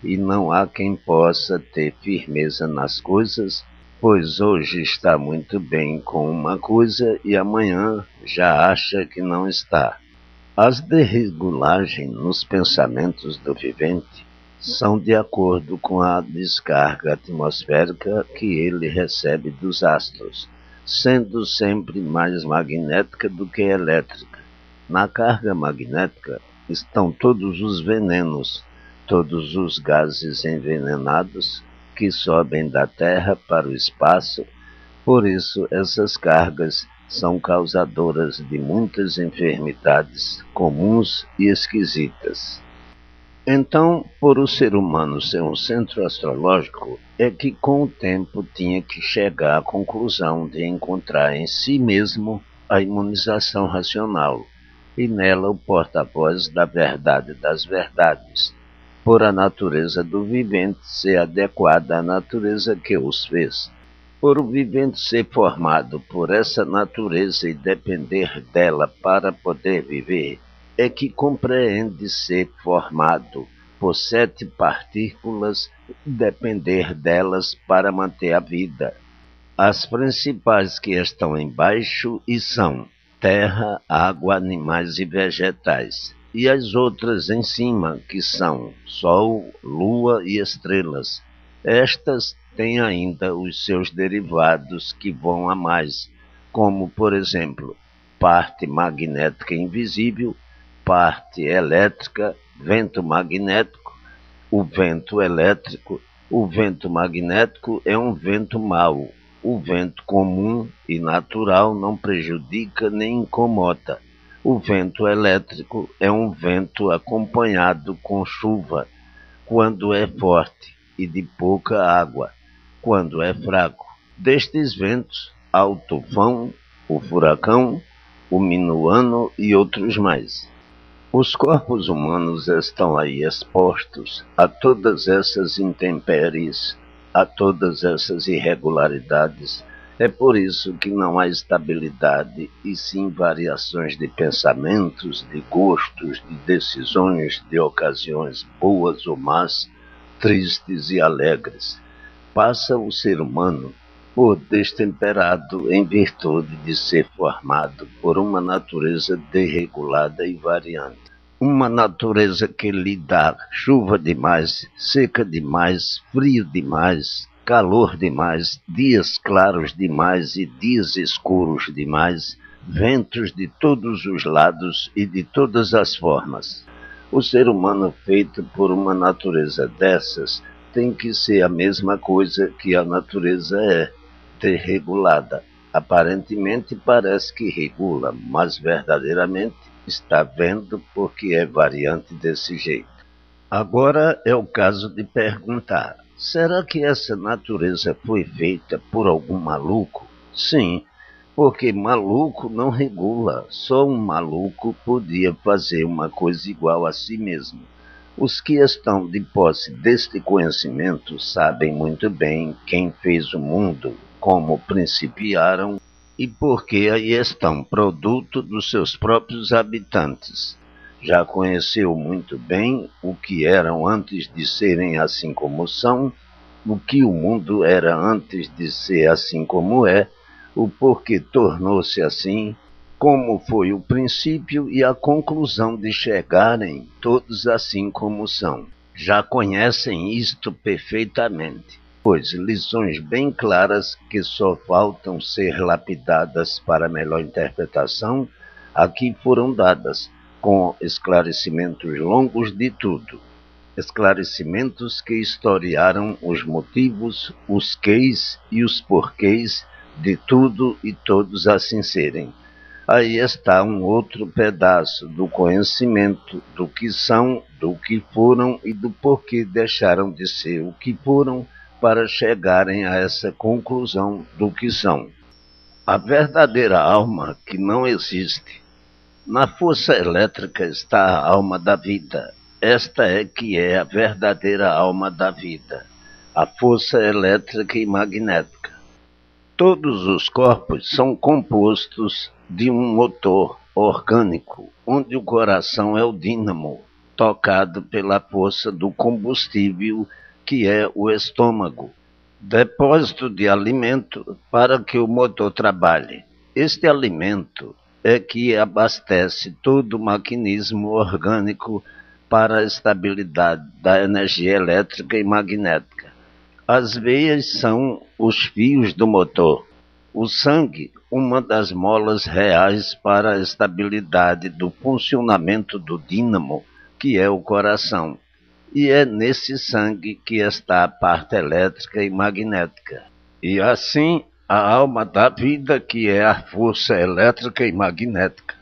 e não há quem possa ter firmeza nas coisas, pois hoje está muito bem com uma coisa e amanhã já acha que não está. As desregulagens nos pensamentos do vivente são de acordo com a descarga atmosférica que ele recebe dos astros, sendo sempre mais magnética do que elétrica. Na carga magnética estão todos os venenos, todos os gases envenenados que sobem da Terra para o espaço. Por isso, essas cargas são causadoras de muitas enfermidades comuns e esquisitas. Então, por o ser humano ser um centro astrológico, é que com o tempo tinha que chegar à conclusão de encontrar em si mesmo a imunização racional, e nela o porta-voz da verdade das verdades, por a natureza do vivente ser adequada à natureza que os fez. Por o vivente ser formado por essa natureza e depender dela para poder viver, é que compreende ser formado por 7 partículas e depender delas para manter a vida. As principais que estão embaixo e são terra, água, animais e vegetais. E as outras em cima, que são sol, lua e estrelas. Estas têm ainda os seus derivados que vão a mais, como, por exemplo, parte magnética invisível, parte elétrica, vento magnético, o vento elétrico. O vento magnético é um vento mau. O vento comum e natural não prejudica nem incomoda. O vento elétrico é um vento acompanhado com chuva, quando é forte, e de pouca água, quando é fraco. Destes ventos há o tufão, o furacão, o minuano e outros mais. Os corpos humanos estão aí expostos a todas essas intempéries, a todas essas irregularidades. É por isso que não há estabilidade, e sim variações de pensamentos, de gostos, de decisões, de ocasiões boas ou más, tristes e alegres. Passa o ser humano por destemperado em virtude de ser formado por uma natureza desregulada e variante. Uma natureza que lhe dá chuva demais, seca demais, frio demais, calor demais, dias claros demais e dias escuros demais, ventos de todos os lados e de todas as formas. O ser humano feito por uma natureza dessas tem que ser a mesma coisa que a natureza é, desregulada. Aparentemente parece que regula, mas verdadeiramente está vendo porque é variante desse jeito. Agora é o caso de perguntar: será que essa natureza foi feita por algum maluco? Sim, porque maluco não regula, só um maluco podia fazer uma coisa igual a si mesmo. Os que estão de posse deste conhecimento sabem muito bem quem fez o mundo, como principiaram e porque aí estão, produto dos seus próprios habitantes. Já conheceu muito bem o que eram antes de serem assim como são, o que o mundo era antes de ser assim como é, o porquê tornou-se assim, como foi o princípio e a conclusão de chegarem todos assim como são. Já conhecem isto perfeitamente, pois lições bem claras que só faltam ser lapidadas para melhor interpretação aqui foram dadas, com esclarecimentos longos de tudo. Esclarecimentos que historiaram os motivos, os queis e os porquês de tudo e todos assim serem. Aí está um outro pedaço do conhecimento do que são, do que foram e do porquê deixaram de ser o que foram para chegarem a essa conclusão do que são. A verdadeira alma que não existe. Na força elétrica está a alma da vida. Esta é que é a verdadeira alma da vida, a força elétrica e magnética. Todos os corpos são compostos de um motor orgânico, onde o coração é o dínamo, tocado pela força do combustível, que é o estômago, depósito de alimento para que o motor trabalhe. Este alimento é que abastece todo o maquinismo orgânico para a estabilidade da energia elétrica e magnética. As veias são os fios do motor. O sangue, uma das molas reais para a estabilidade do funcionamento do dínamo, que é o coração. E é nesse sangue que está a parte elétrica e magnética. E assim, a alma da vida, que é a força elétrica e magnética.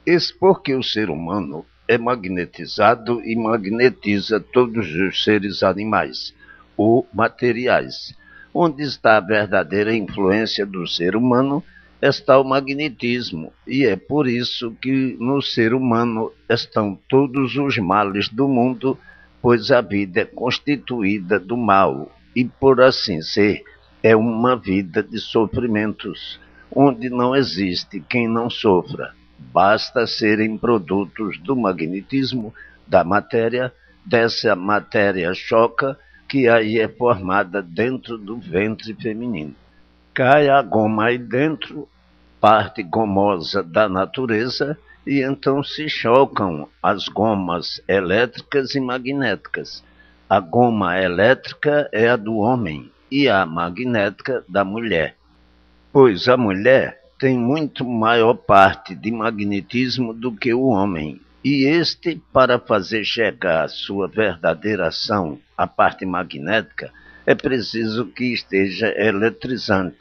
Eis porque o ser humano é magnetizado e magnetiza todos os seres animais ou materiais. Onde está a verdadeira influência do ser humano, está o magnetismo, e é por isso que no ser humano estão todos os males do mundo, pois a vida é constituída do mal, e por assim ser, é uma vida de sofrimentos, onde não existe quem não sofra. Basta serem produtos do magnetismo, da matéria, dessa matéria choca, que aí é formada dentro do ventre feminino. Cai a goma aí dentro, parte gomosa da natureza, e então se chocam as gomas elétricas e magnéticas. A goma elétrica é a do homem e a magnética da mulher, pois a mulher tem muito maior parte de magnetismo do que o homem, e este, para fazer chegar a sua verdadeira ação, a parte magnética, é preciso que esteja eletrizado.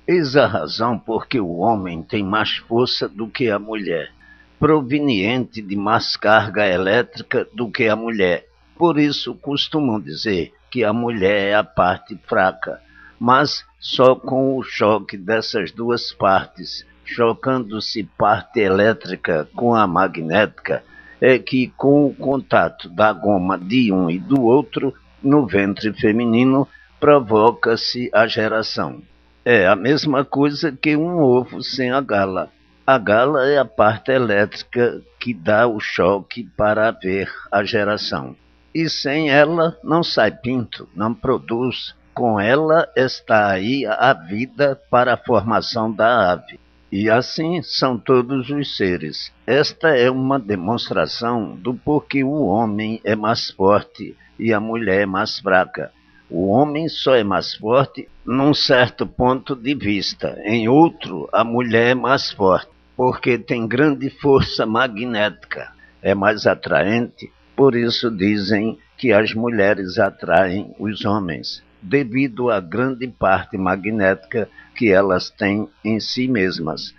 Eis a razão por que o homem tem mais força do que a mulher, proveniente de mais carga elétrica do que a mulher. Por isso costumam dizer que a mulher é a parte fraca, mas só com o choque dessas duas partes, chocando-se parte elétrica com a magnética, é que com o contato da goma de um e do outro no ventre feminino provoca-se a geração. É a mesma coisa que um ovo sem a gala. A gala é a parte elétrica que dá o choque para haver a geração. E sem ela não sai pinto, não produz. Com ela está aí a vida para a formação da ave. E assim são todos os seres. Esta é uma demonstração do porquê o homem é mais forte e a mulher é mais fraca. O homem só é mais forte num certo ponto de vista. Em outro, a mulher é mais forte, porque tem grande força magnética. É mais atraente, por isso dizem que as mulheres atraem os homens, devido à grande parte magnética que elas têm em si mesmas,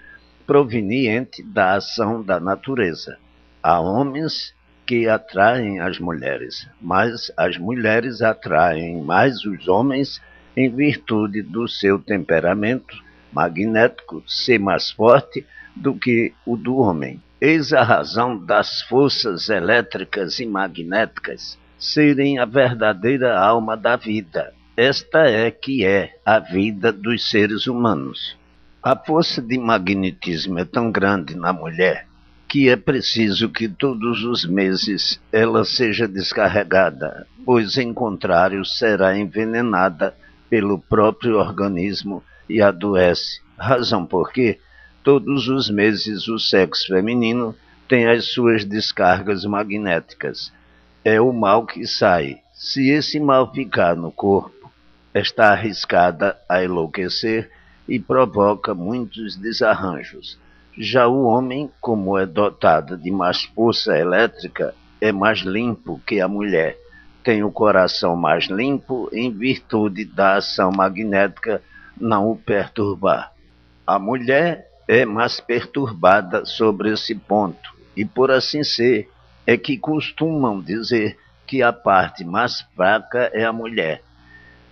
proveniente da ação da natureza. Há homens que atraem as mulheres, mas as mulheres atraem mais os homens em virtude do seu temperamento magnético ser mais forte do que o do homem. Eis a razão das forças elétricas e magnéticas serem a verdadeira alma da vida. Esta é que é a vida dos seres humanos. A força de magnetismo é tão grande na mulher que é preciso que todos os meses ela seja descarregada, pois em contrário será envenenada pelo próprio organismo e adoece. Razão porque todos os meses o sexo feminino tem as suas descargas magnéticas. É o mal que sai. Se esse mal ficar no corpo, está arriscada a enlouquecer e provoca muitos desarranjos. Já o homem, como é dotado de mais força elétrica, é mais limpo que a mulher. Tem o coração mais limpo em virtude da ação magnética não o perturbar. A mulher é mais perturbada sobre esse ponto, e por assim ser, é que costumam dizer que a parte mais fraca é a mulher.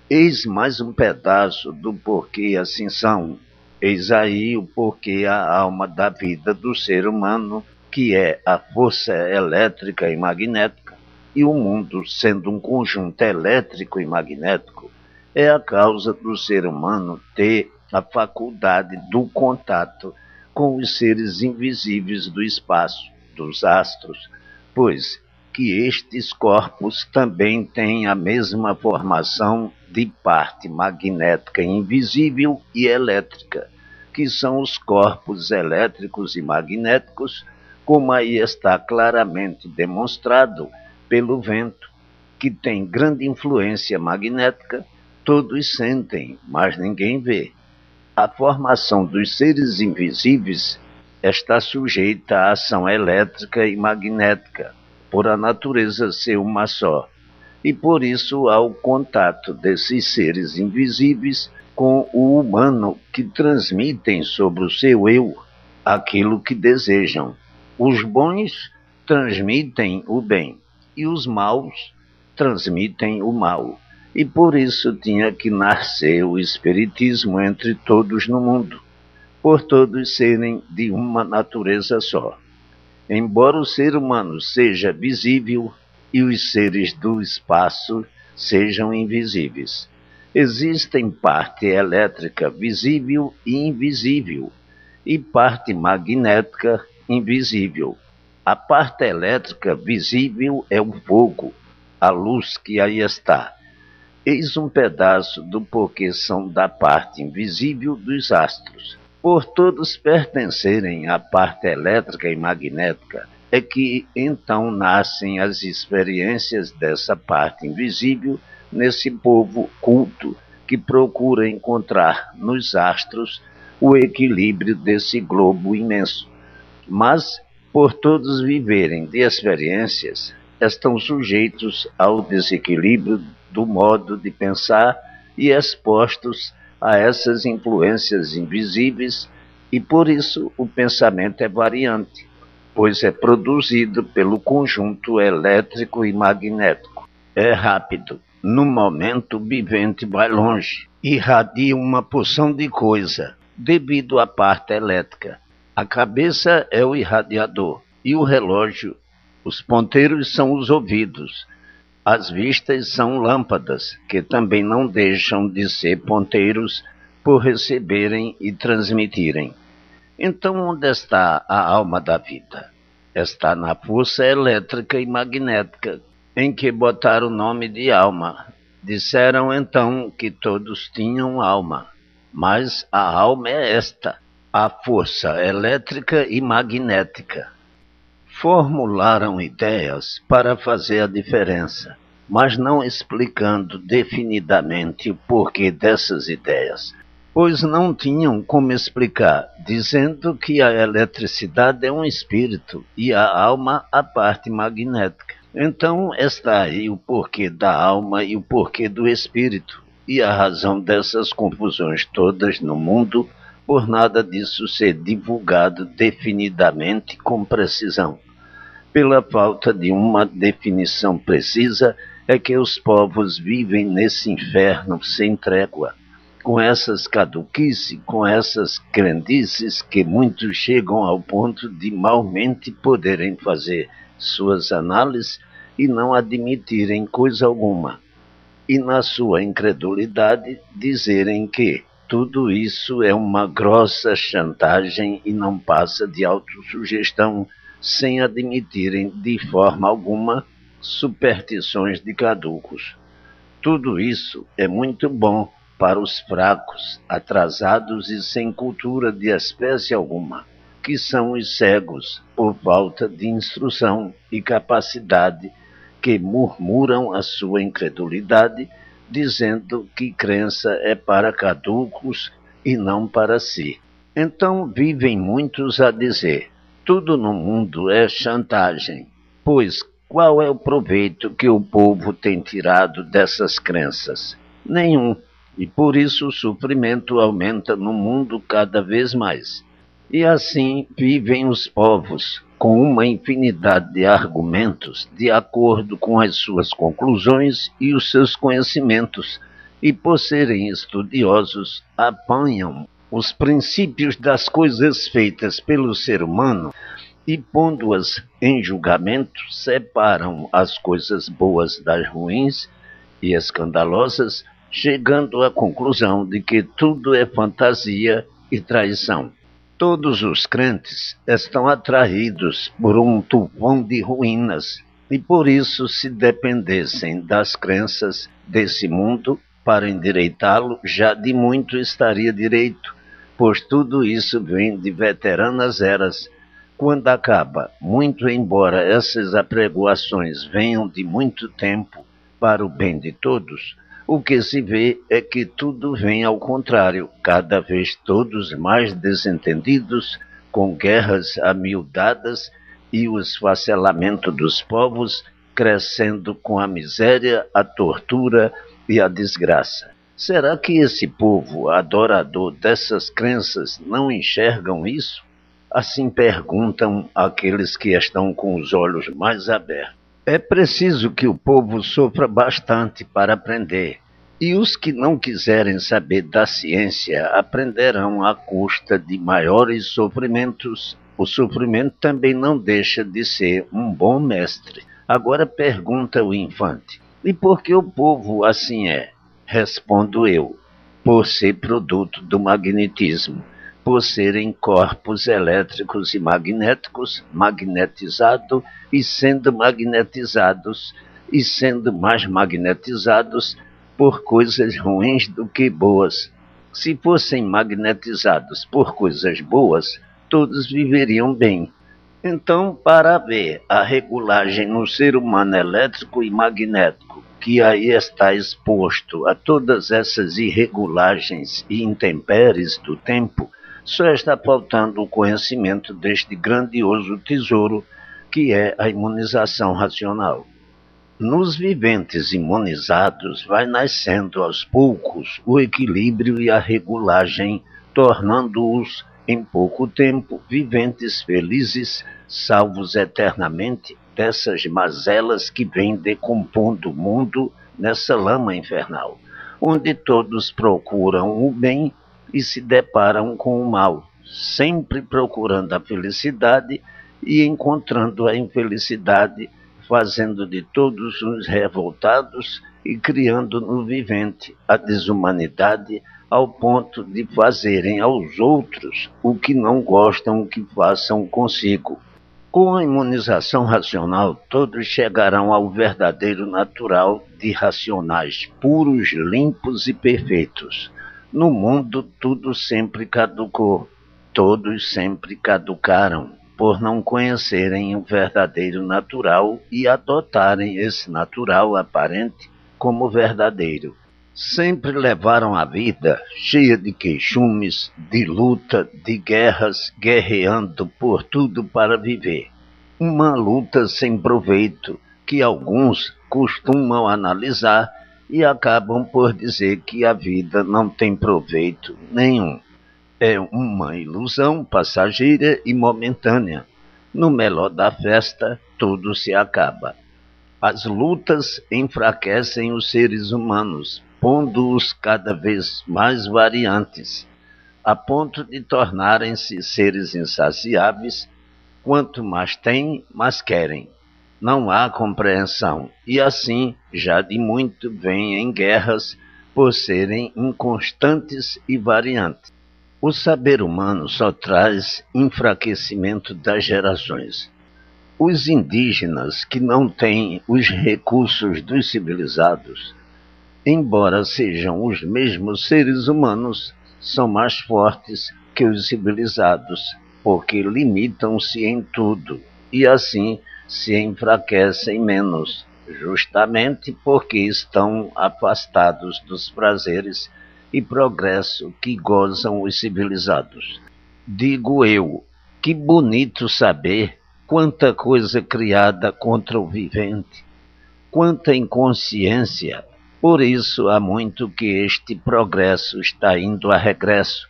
Eis mais um pedaço do porquê assim são. Eis aí o porquê a alma da vida do ser humano, que é a força elétrica e magnética, e o mundo sendo um conjunto elétrico e magnético, é a causa do ser humano ter a faculdade do contato com os seres invisíveis do espaço, dos astros, pois que estes corpos também têm a mesma formação de parte magnética invisível e elétrica, que são os corpos elétricos e magnéticos, como aí está claramente demonstrado pelo vento, que tem grande influência magnética, todos sentem, mas ninguém vê. A formação dos seres invisíveis está sujeita à ação elétrica e magnética, por a natureza ser uma só, e por isso há o contato desses seres invisíveis com o humano, que transmitem sobre o seu eu aquilo que desejam. Os bons transmitem o bem e os maus transmitem o mal. E por isso tinha que nascer o espiritismo entre todos no mundo, por todos serem de uma natureza só. Embora o ser humano seja visível e os seres do espaço sejam invisíveis, existem parte elétrica visível e invisível, e parte magnética invisível. A parte elétrica visível é o fogo, a luz que aí está. Eis um pedaço do porquê são da parte invisível dos astros. Por todos pertencerem à parte elétrica e magnética, é que então nascem as experiências dessa parte invisível nesse povo culto que procura encontrar nos astros o equilíbrio desse globo imenso. Mas, por todos viverem de experiências, estão sujeitos ao desequilíbrio do modo de pensar e expostos a essas influências invisíveis, e por isso o pensamento é variante, pois é produzido pelo conjunto elétrico e magnético. É rápido. No momento, o vivente vai longe, irradia uma porção de coisa, devido à parte elétrica. A cabeça é o irradiador, e o relógio, os ponteiros são os ouvidos. As vistas são lâmpadas, que também não deixam de ser ponteiros por receberem e transmitirem. Então, onde está a alma da vida? Está na força elétrica e magnética, em que botaram o nome de alma. Disseram então que todos tinham alma, mas a alma é esta, a força elétrica e magnética. Formularam ideias para fazer a diferença, mas não explicando definidamente o porquê dessas ideias, pois não tinham como explicar, dizendo que a eletricidade é um espírito e a alma a parte magnética. Então está aí o porquê da alma e o porquê do espírito, e a razão dessas confusões todas no mundo, por nada disso ser divulgado definidamente com precisão. Pela falta de uma definição precisa, é que os povos vivem nesse inferno sem trégua, com essas caduquices, com essas crendices que muitos chegam ao ponto de malmente poderem fazer suas análises e não admitirem coisa alguma, e na sua incredulidade dizerem que tudo isso é uma grossa chantagem e não passa de autossugestão, sem admitirem de forma alguma superstições de caducos. Tudo isso é muito bom para os fracos, atrasados e sem cultura de espécie alguma, que são os cegos por falta de instrução e capacidade, que murmuram a sua incredulidade, dizendo que crença é para caducos e não para si. Então vivem muitos a dizer: tudo no mundo é chantagem, pois qual é o proveito que o povo tem tirado dessas crenças? Nenhum, e por isso o sofrimento aumenta no mundo cada vez mais. E assim vivem os povos, com uma infinidade de argumentos de acordo com as suas conclusões e os seus conhecimentos, e por serem estudiosos, apanham os princípios das coisas feitas pelo ser humano e, pondo-as em julgamento, separam as coisas boas das ruins e escandalosas, chegando à conclusão de que tudo é fantasia e traição. Todos os crentes estão atraídos por um tufão de ruínas, e por isso, se dependessem das crenças desse mundo para endireitá-lo, já de muito estaria direito, pois tudo isso vem de veteranas eras. Quando acaba, muito embora essas apregoações venham de muito tempo para o bem de todos, o que se vê é que tudo vem ao contrário, cada vez todos mais desentendidos, com guerras amiudadas e o esfacelamento dos povos crescendo com a miséria, a tortura e a desgraça. Será que esse povo adorador dessas crenças não enxergam isso? Assim perguntam aqueles que estão com os olhos mais abertos. É preciso que o povo sofra bastante para aprender, e os que não quiserem saber da ciência aprenderão à custa de maiores sofrimentos. O sofrimento também não deixa de ser um bom mestre. Agora pergunta o infante: e por que o povo assim é? Respondo eu: por ser produto do magnetismo, por serem corpos elétricos e magnéticos, magnetizado e sendo magnetizados, e sendo mais magnetizados por coisas ruins do que boas. Se fossem magnetizados por coisas boas, todos viveriam bem. Então, para ver a regulagem no ser humano elétrico e magnético, que aí está exposto a todas essas irregulagens e intempéries do tempo, só está faltando o conhecimento deste grandioso tesouro que é a imunização racional. Nos viventes imunizados vai nascendo aos poucos o equilíbrio e a regulagem, tornando-os em pouco tempo viventes felizes, salvos eternamente dessas mazelas que vêm decompondo o mundo nessa lama infernal, onde todos procuram o bem e se deparam com o mal, sempre procurando a felicidade e encontrando a infelicidade, fazendo de todos uns revoltados e criando no vivente a desumanidade ao ponto de fazerem aos outros o que não gostam que façam consigo. Com a imunização racional, todos chegarão ao verdadeiro natural de racionais, puros, limpos e perfeitos. No mundo tudo sempre caducou, todos sempre caducaram, por não conhecerem o verdadeiro natural e adotarem esse natural aparente como verdadeiro. Sempre levaram a vida cheia de queixumes, de luta, de guerras, guerreando por tudo para viver. Uma luta sem proveito que alguns costumam analisar e acabam por dizer que a vida não tem proveito nenhum. É uma ilusão passageira e momentânea. No melhor da festa, tudo se acaba. As lutas enfraquecem os seres humanos, pondo-os cada vez mais variantes, a ponto de tornarem-se seres insaciáveis. Quanto mais têm, mais querem. Não há compreensão, e assim, já de muito vêm em guerras por serem inconstantes e variantes. O saber humano só traz enfraquecimento das gerações. Os indígenas, que não têm os recursos dos civilizados, embora sejam os mesmos seres humanos, são mais fortes que os civilizados, porque limitam-se em tudo e assim se enfraquecem menos, justamente porque estão afastados dos prazeres e progresso que gozam os civilizados. Digo eu, que bonito saber quanta coisa criada contra o vivente, quanta inconsciência. Por isso há muito que este progresso está indo a regresso,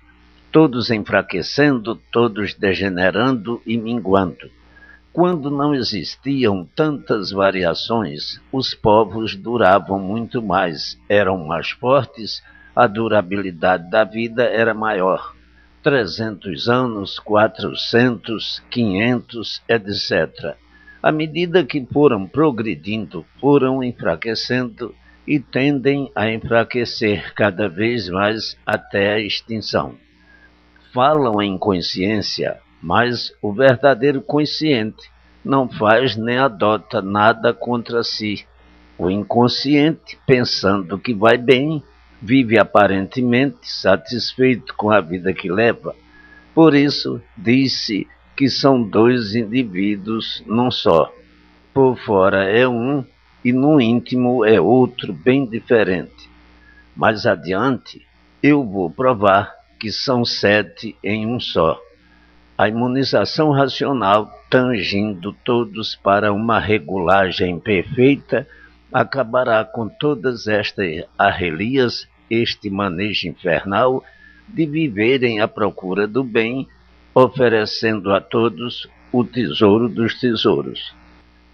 todos enfraquecendo, todos degenerando e minguando. Quando não existiam tantas variações, os povos duravam muito mais, eram mais fortes, a durabilidade da vida era maior. 300 anos, 400, 500, etc. À medida que foram progredindo, foram enfraquecendo e tendem a enfraquecer cada vez mais até a extinção. Falam em consciência, mas o verdadeiro consciente não faz nem adota nada contra si. O inconsciente, pensando que vai bem, vive aparentemente satisfeito com a vida que leva. Por isso, diz-se que são dois indivíduos num só. Por fora é um e no íntimo é outro bem diferente. Mais adiante, eu vou provar que são 7 em um só. A imunização racional, tangindo todos para uma regulagem perfeita, acabará com todas estas arrelias, este manejo infernal de viverem à procura do bem oferecendo a todos o tesouro dos tesouros.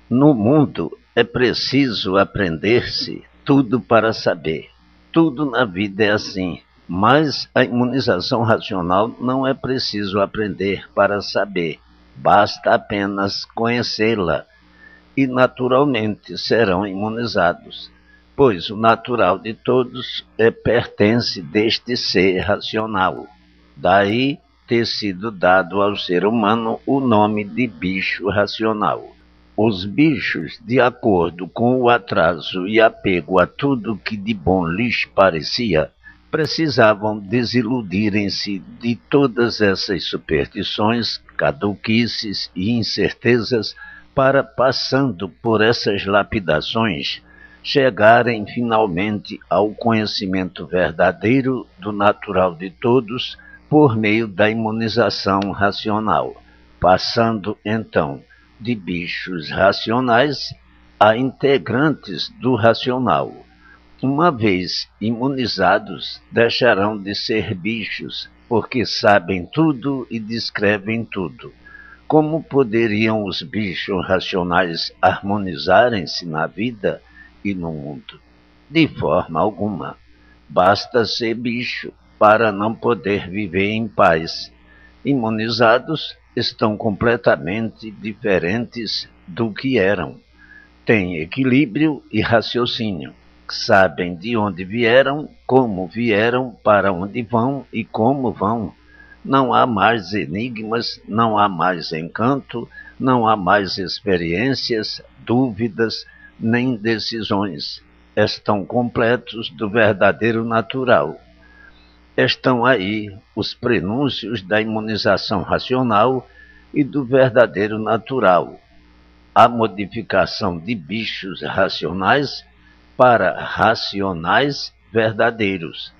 No mundo é preciso aprender-se tudo para saber. Tudo na vida é assim, mas a imunização racional não é preciso aprender para saber, basta apenas conhecê-la e naturalmente serão imunizados, pois o natural de todos pertence deste ser racional. Daí ter sido dado ao ser humano o nome de bicho racional. Os bichos, de acordo com o atraso e apego a tudo que de bom lhes parecia, precisavam desiludirem-se de todas essas superstições, caduquices e incertezas para, passando por essas lapidações, chegarem finalmente ao conhecimento verdadeiro do natural de todos por meio da imunização racional, passando então de bichos racionais a integrantes do racional. Uma vez imunizados, deixarão de ser bichos, porque sabem tudo e descrevem tudo. Como poderiam os bichos racionais harmonizarem-se na vida e no mundo? De forma alguma. Basta ser bicho para não poder viver em paz. Imunizados, estão completamente diferentes do que eram. Têm equilíbrio e raciocínio. Sabem de onde vieram, para onde vão e como vão. Não há mais enigmas, não há mais encanto, não há mais experiências, dúvidas, nem decisões. Estão completos do verdadeiro natural. Estão aí os prenúncios da imunização racional e do verdadeiro natural. A modificação de bichos racionais para racionais verdadeiros.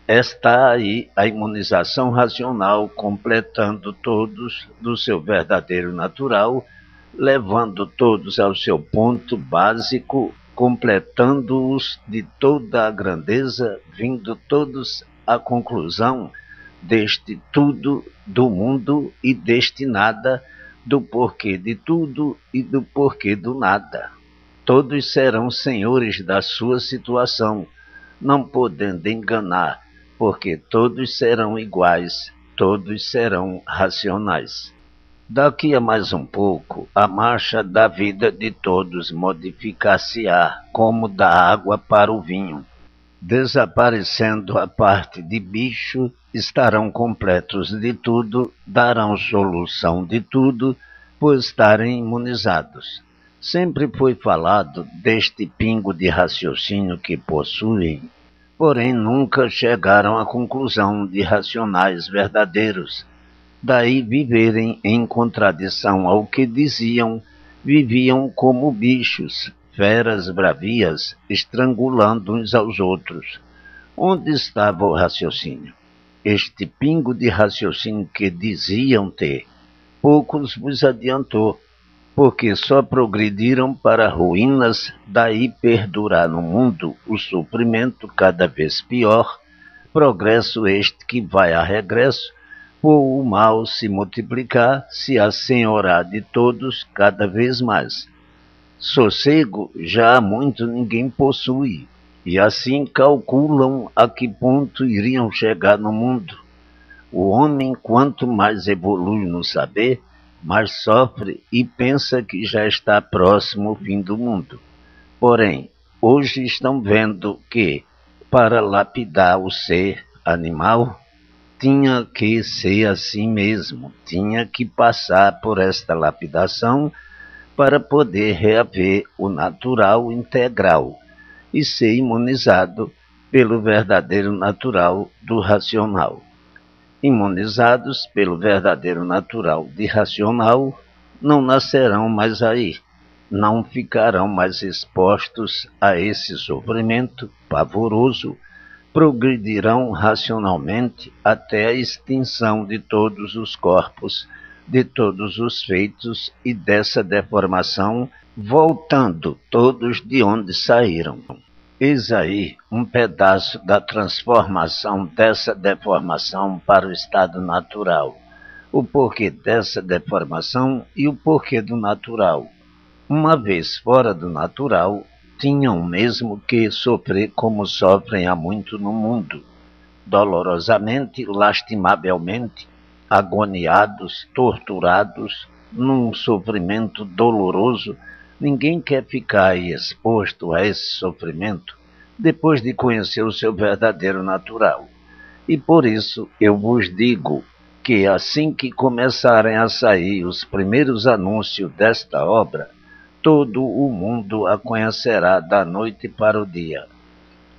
Está aí a imunização racional completando todos do seu verdadeiro natural, levando todos ao seu ponto básico, completando-os de toda a grandeza, vindo todos à conclusão deste tudo do mundo e deste nada, do porquê de tudo e do porquê do nada. Todos serão senhores da sua situação, não podendo enganar, porque todos serão iguais, todos serão racionais. Daqui a mais um pouco, a marcha da vida de todos modificar-se-á, como da água para o vinho. Desaparecendo a parte de bicho, estarão completos de tudo, darão solução de tudo, por estarem imunizados. Sempre foi falado deste pingo de raciocínio que possuem, porém nunca chegaram à conclusão de racionais verdadeiros. Daí viverem em contradição ao que diziam, viviam como bichos, feras bravias, estrangulando uns aos outros. Onde estava o raciocínio? Este pingo de raciocínio que diziam ter, poucos vos adiantou, porque só progrediram para ruínas, daí perdurar no mundo o sofrimento cada vez pior, progresso este que vai a regresso, por o mal se multiplicar, se assenhorar de todos cada vez mais. Sossego já há muito ninguém possui, e assim calculam a que ponto iriam chegar no mundo. O homem, quanto mais evolui no saber, mais sofre e pensa que já está próximo ao fim do mundo. Porém, hoje estão vendo que, para lapidar o ser animal, tinha que ser assim mesmo, tinha que passar por esta lapidação para poder reaver o natural integral e ser imunizado pelo verdadeiro natural do racional. Imunizados pelo verdadeiro natural de racional, não nascerão mais aí, não ficarão mais expostos a esse sofrimento pavoroso, progredirão racionalmente até a extinção de todos os corpos, de todos os feitos e dessa deformação, voltando todos de onde saíram. Eis aí um pedaço da transformação dessa deformação para o estado natural. o porquê dessa deformação e o porquê do natural. Uma vez fora do natural, tinham mesmo que sofrer como sofrem há muito no mundo, dolorosamente, lastimavelmente, agoniados, torturados, num sofrimento doloroso. Ninguém quer ficar aí exposto a esse sofrimento depois de conhecer o seu verdadeiro natural. E por isso eu vos digo que assim que começarem a sair os primeiros anúncios desta obra, todo o mundo a conhecerá da noite para o dia.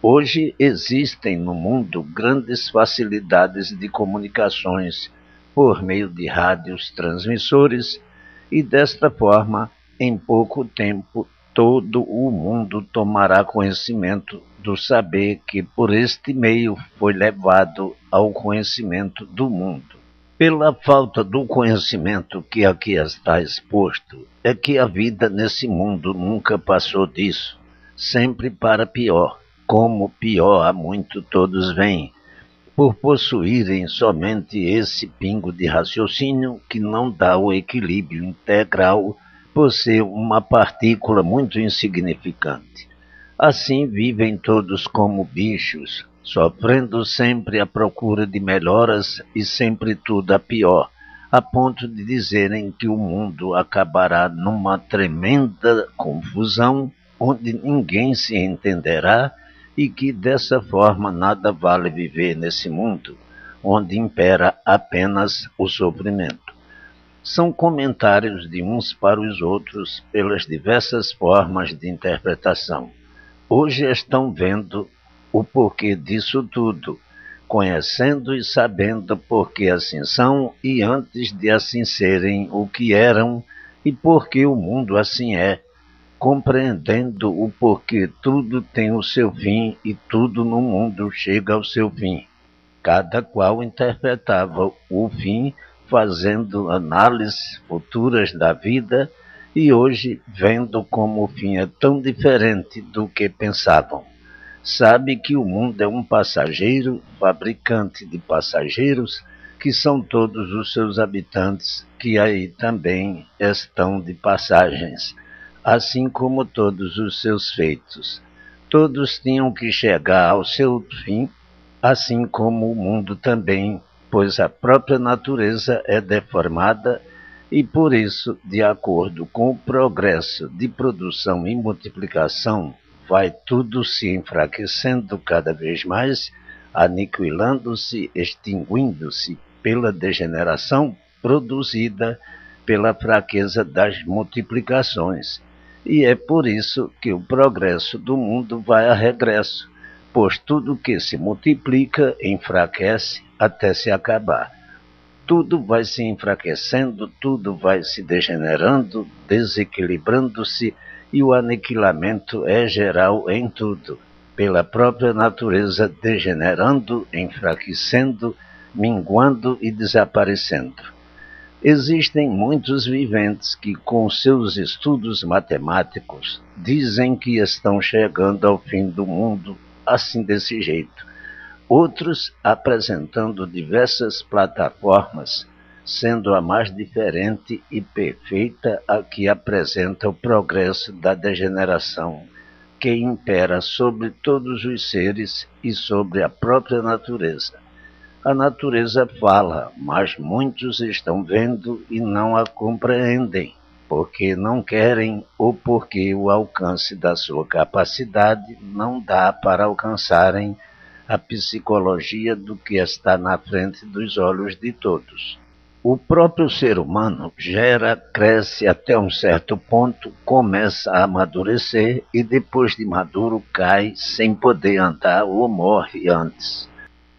Hoje existem no mundo grandes facilidades de comunicações por meio de rádios transmissores e desta forma, em pouco tempo, todo o mundo tomará conhecimento do saber que por este meio foi levado ao conhecimento do mundo. Pela falta do conhecimento que aqui está exposto, é que a vida nesse mundo nunca passou disso, sempre para pior, como pior há muito todos veem, por possuírem somente esse pingo de raciocínio que não dá o equilíbrio integral por ser uma partícula muito insignificante. Assim vivem todos como bichos, sofrendo sempre à procura de melhoras e sempre tudo a pior, a ponto de dizerem que o mundo acabará numa tremenda confusão, onde ninguém se entenderá e que dessa forma nada vale viver nesse mundo, onde impera apenas o sofrimento. São comentários de uns para os outros pelas diversas formas de interpretação. Hoje estão vendo o porquê disso tudo, conhecendo e sabendo por que assim são e antes de assim serem o que eram e por que o mundo assim é, compreendendo o porquê tudo tem o seu fim e tudo no mundo chega ao seu fim. Cada qual interpretava o fim fazendo análises futuras da vida e hoje vendo como o fim é tão diferente do que pensavam. Sabe que o mundo é um passageiro, fabricante de passageiros, que são todos os seus habitantes, que aí também estão de passagens, assim como todos os seus feitos. Todos tinham que chegar ao seu fim, assim como o mundo também, pois a própria natureza é deformada e por isso, de acordo com o progresso de produção e multiplicação, vai tudo se enfraquecendo cada vez mais, aniquilando-se, extinguindo-se pela degeneração produzida pela fraqueza das multiplicações. E é por isso que o progresso do mundo vai a regresso, pois tudo que se multiplica enfraquece até se acabar. Tudo vai se enfraquecendo, tudo vai se degenerando, desequilibrando-se, e o aniquilamento é geral em tudo, pela própria natureza degenerando, enfraquecendo, minguando e desaparecendo. Existem muitos viventes que, com seus estudos matemáticos, dizem que estão chegando ao fim do mundo, assim desse jeito. Outros apresentando diversas plataformas, sendo a mais diferente e perfeita a que apresenta o progresso da degeneração, que impera sobre todos os seres e sobre a própria natureza. A natureza fala, mas muitos estão vendo e não a compreendem, porque não querem ou porque o alcance da sua capacidade não dá para alcançarem a psicologia do que está na frente dos olhos de todos. O próprio ser humano gera, cresce até um certo ponto, começa a amadurecer e depois de maduro cai sem poder andar ou morre antes.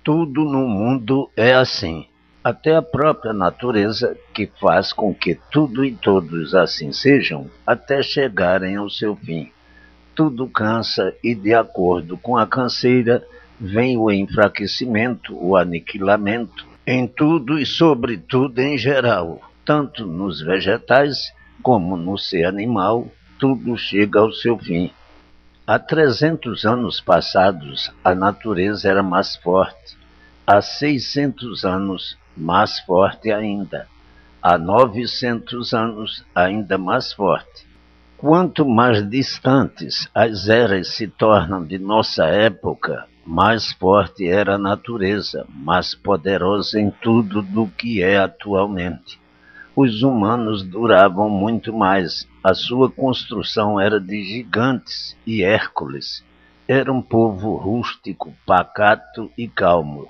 Tudo no mundo é assim, até a própria natureza que faz com que tudo e todos assim sejam até chegarem ao seu fim. Tudo cansa e de acordo com a canseira vem o enfraquecimento, o aniquilamento, em tudo e sobretudo em geral, tanto nos vegetais como no ser animal, tudo chega ao seu fim. Há 300 anos passados, a natureza era mais forte. Há 600 anos, mais forte ainda. Há 900 anos, ainda mais forte. Quanto mais distantes as eras se tornam de nossa época, mais forte era a natureza, mais poderosa em tudo do que é atualmente. Os humanos duravam muito mais, a sua construção era de gigantes e Hércules. Era um povo rústico, pacato e calmo.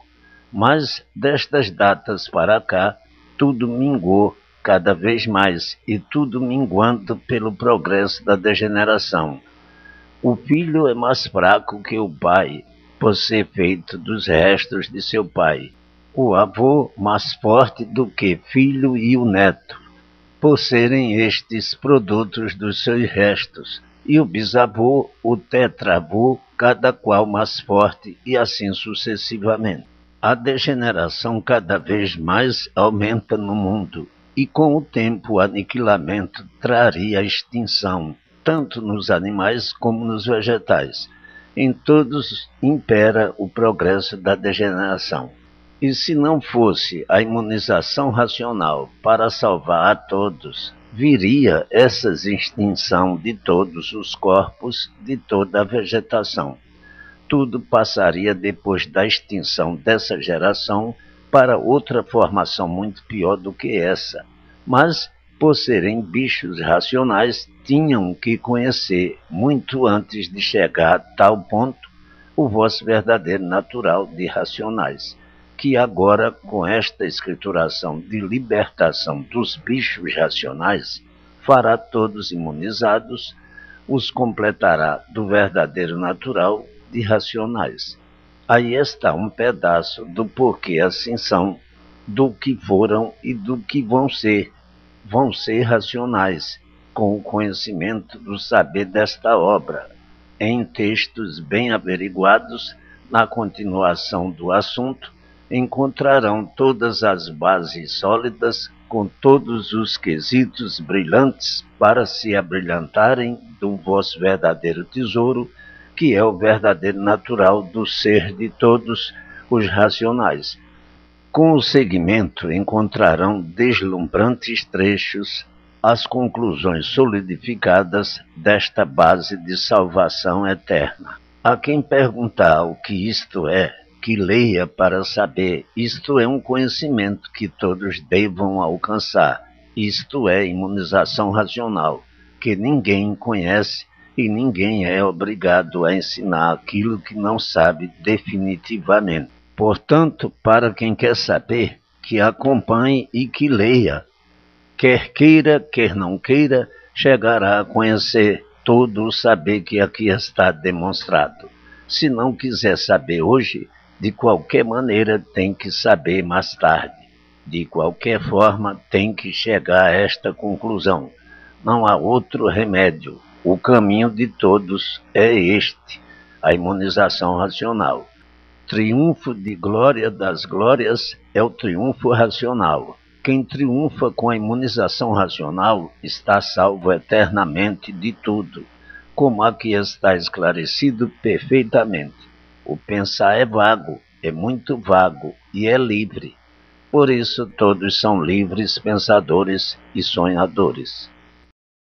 Mas destas datas para cá, tudo minguou cada vez mais, e tudo minguando pelo progresso da degeneração. O filho é mais fraco que o pai, por ser feito dos restos de seu pai. O avô mais forte do que filho e o neto, por serem estes produtos dos seus restos. E o bisavô, o tetravô, cada qual mais forte, e assim sucessivamente. A degeneração cada vez mais aumenta no mundo, e com o tempo o aniquilamento traria a extinção, tanto nos animais como nos vegetais. Em todos impera o progresso da degeneração. E se não fosse a imunização racional para salvar a todos, viria essa extinção de todos os corpos, de toda a vegetação. Tudo passaria depois da extinção dessa geração para outra formação muito pior do que essa. Mas, por serem bichos racionais, tinham que conhecer, muito antes de chegar a tal ponto, o vosso verdadeiro natural de racionais, que agora, com esta escrituração de libertação dos bichos racionais, fará todos imunizados, os completará do verdadeiro natural de racionais. Aí está um pedaço do porquê assim são, do que foram e do que vão ser. Vão ser racionais, com o conhecimento do saber desta obra, em textos bem averiguados, na continuação do assunto, encontrarão todas as bases sólidas, com todos os quesitos brilhantes para se abrilhantarem do vosso verdadeiro tesouro, que é o verdadeiro natural do ser de todos os racionais. Com o segmento encontrarão deslumbrantes trechos, as conclusões solidificadas desta base de salvação eterna. A quem perguntar o que isto é, que leia para saber. Isto é um conhecimento que todos devam alcançar. Isto é imunização racional, que ninguém conhece e ninguém é obrigado a ensinar aquilo que não sabe definitivamente. Portanto, para quem quer saber, que acompanhe e que leia. Quer queira, quer não queira, chegará a conhecer todo o saber que aqui está demonstrado. Se não quiser saber hoje, de qualquer maneira tem que saber mais tarde. De qualquer forma tem que chegar a esta conclusão. Não há outro remédio. O caminho de todos é este, a imunização racional. Triunfo de glória das glórias é o triunfo racional. Quem triunfa com a imunização racional está salvo eternamente de tudo, como aqui está esclarecido perfeitamente. O pensar é vago, é muito vago e é livre. Por isso todos são livres pensadores e sonhadores.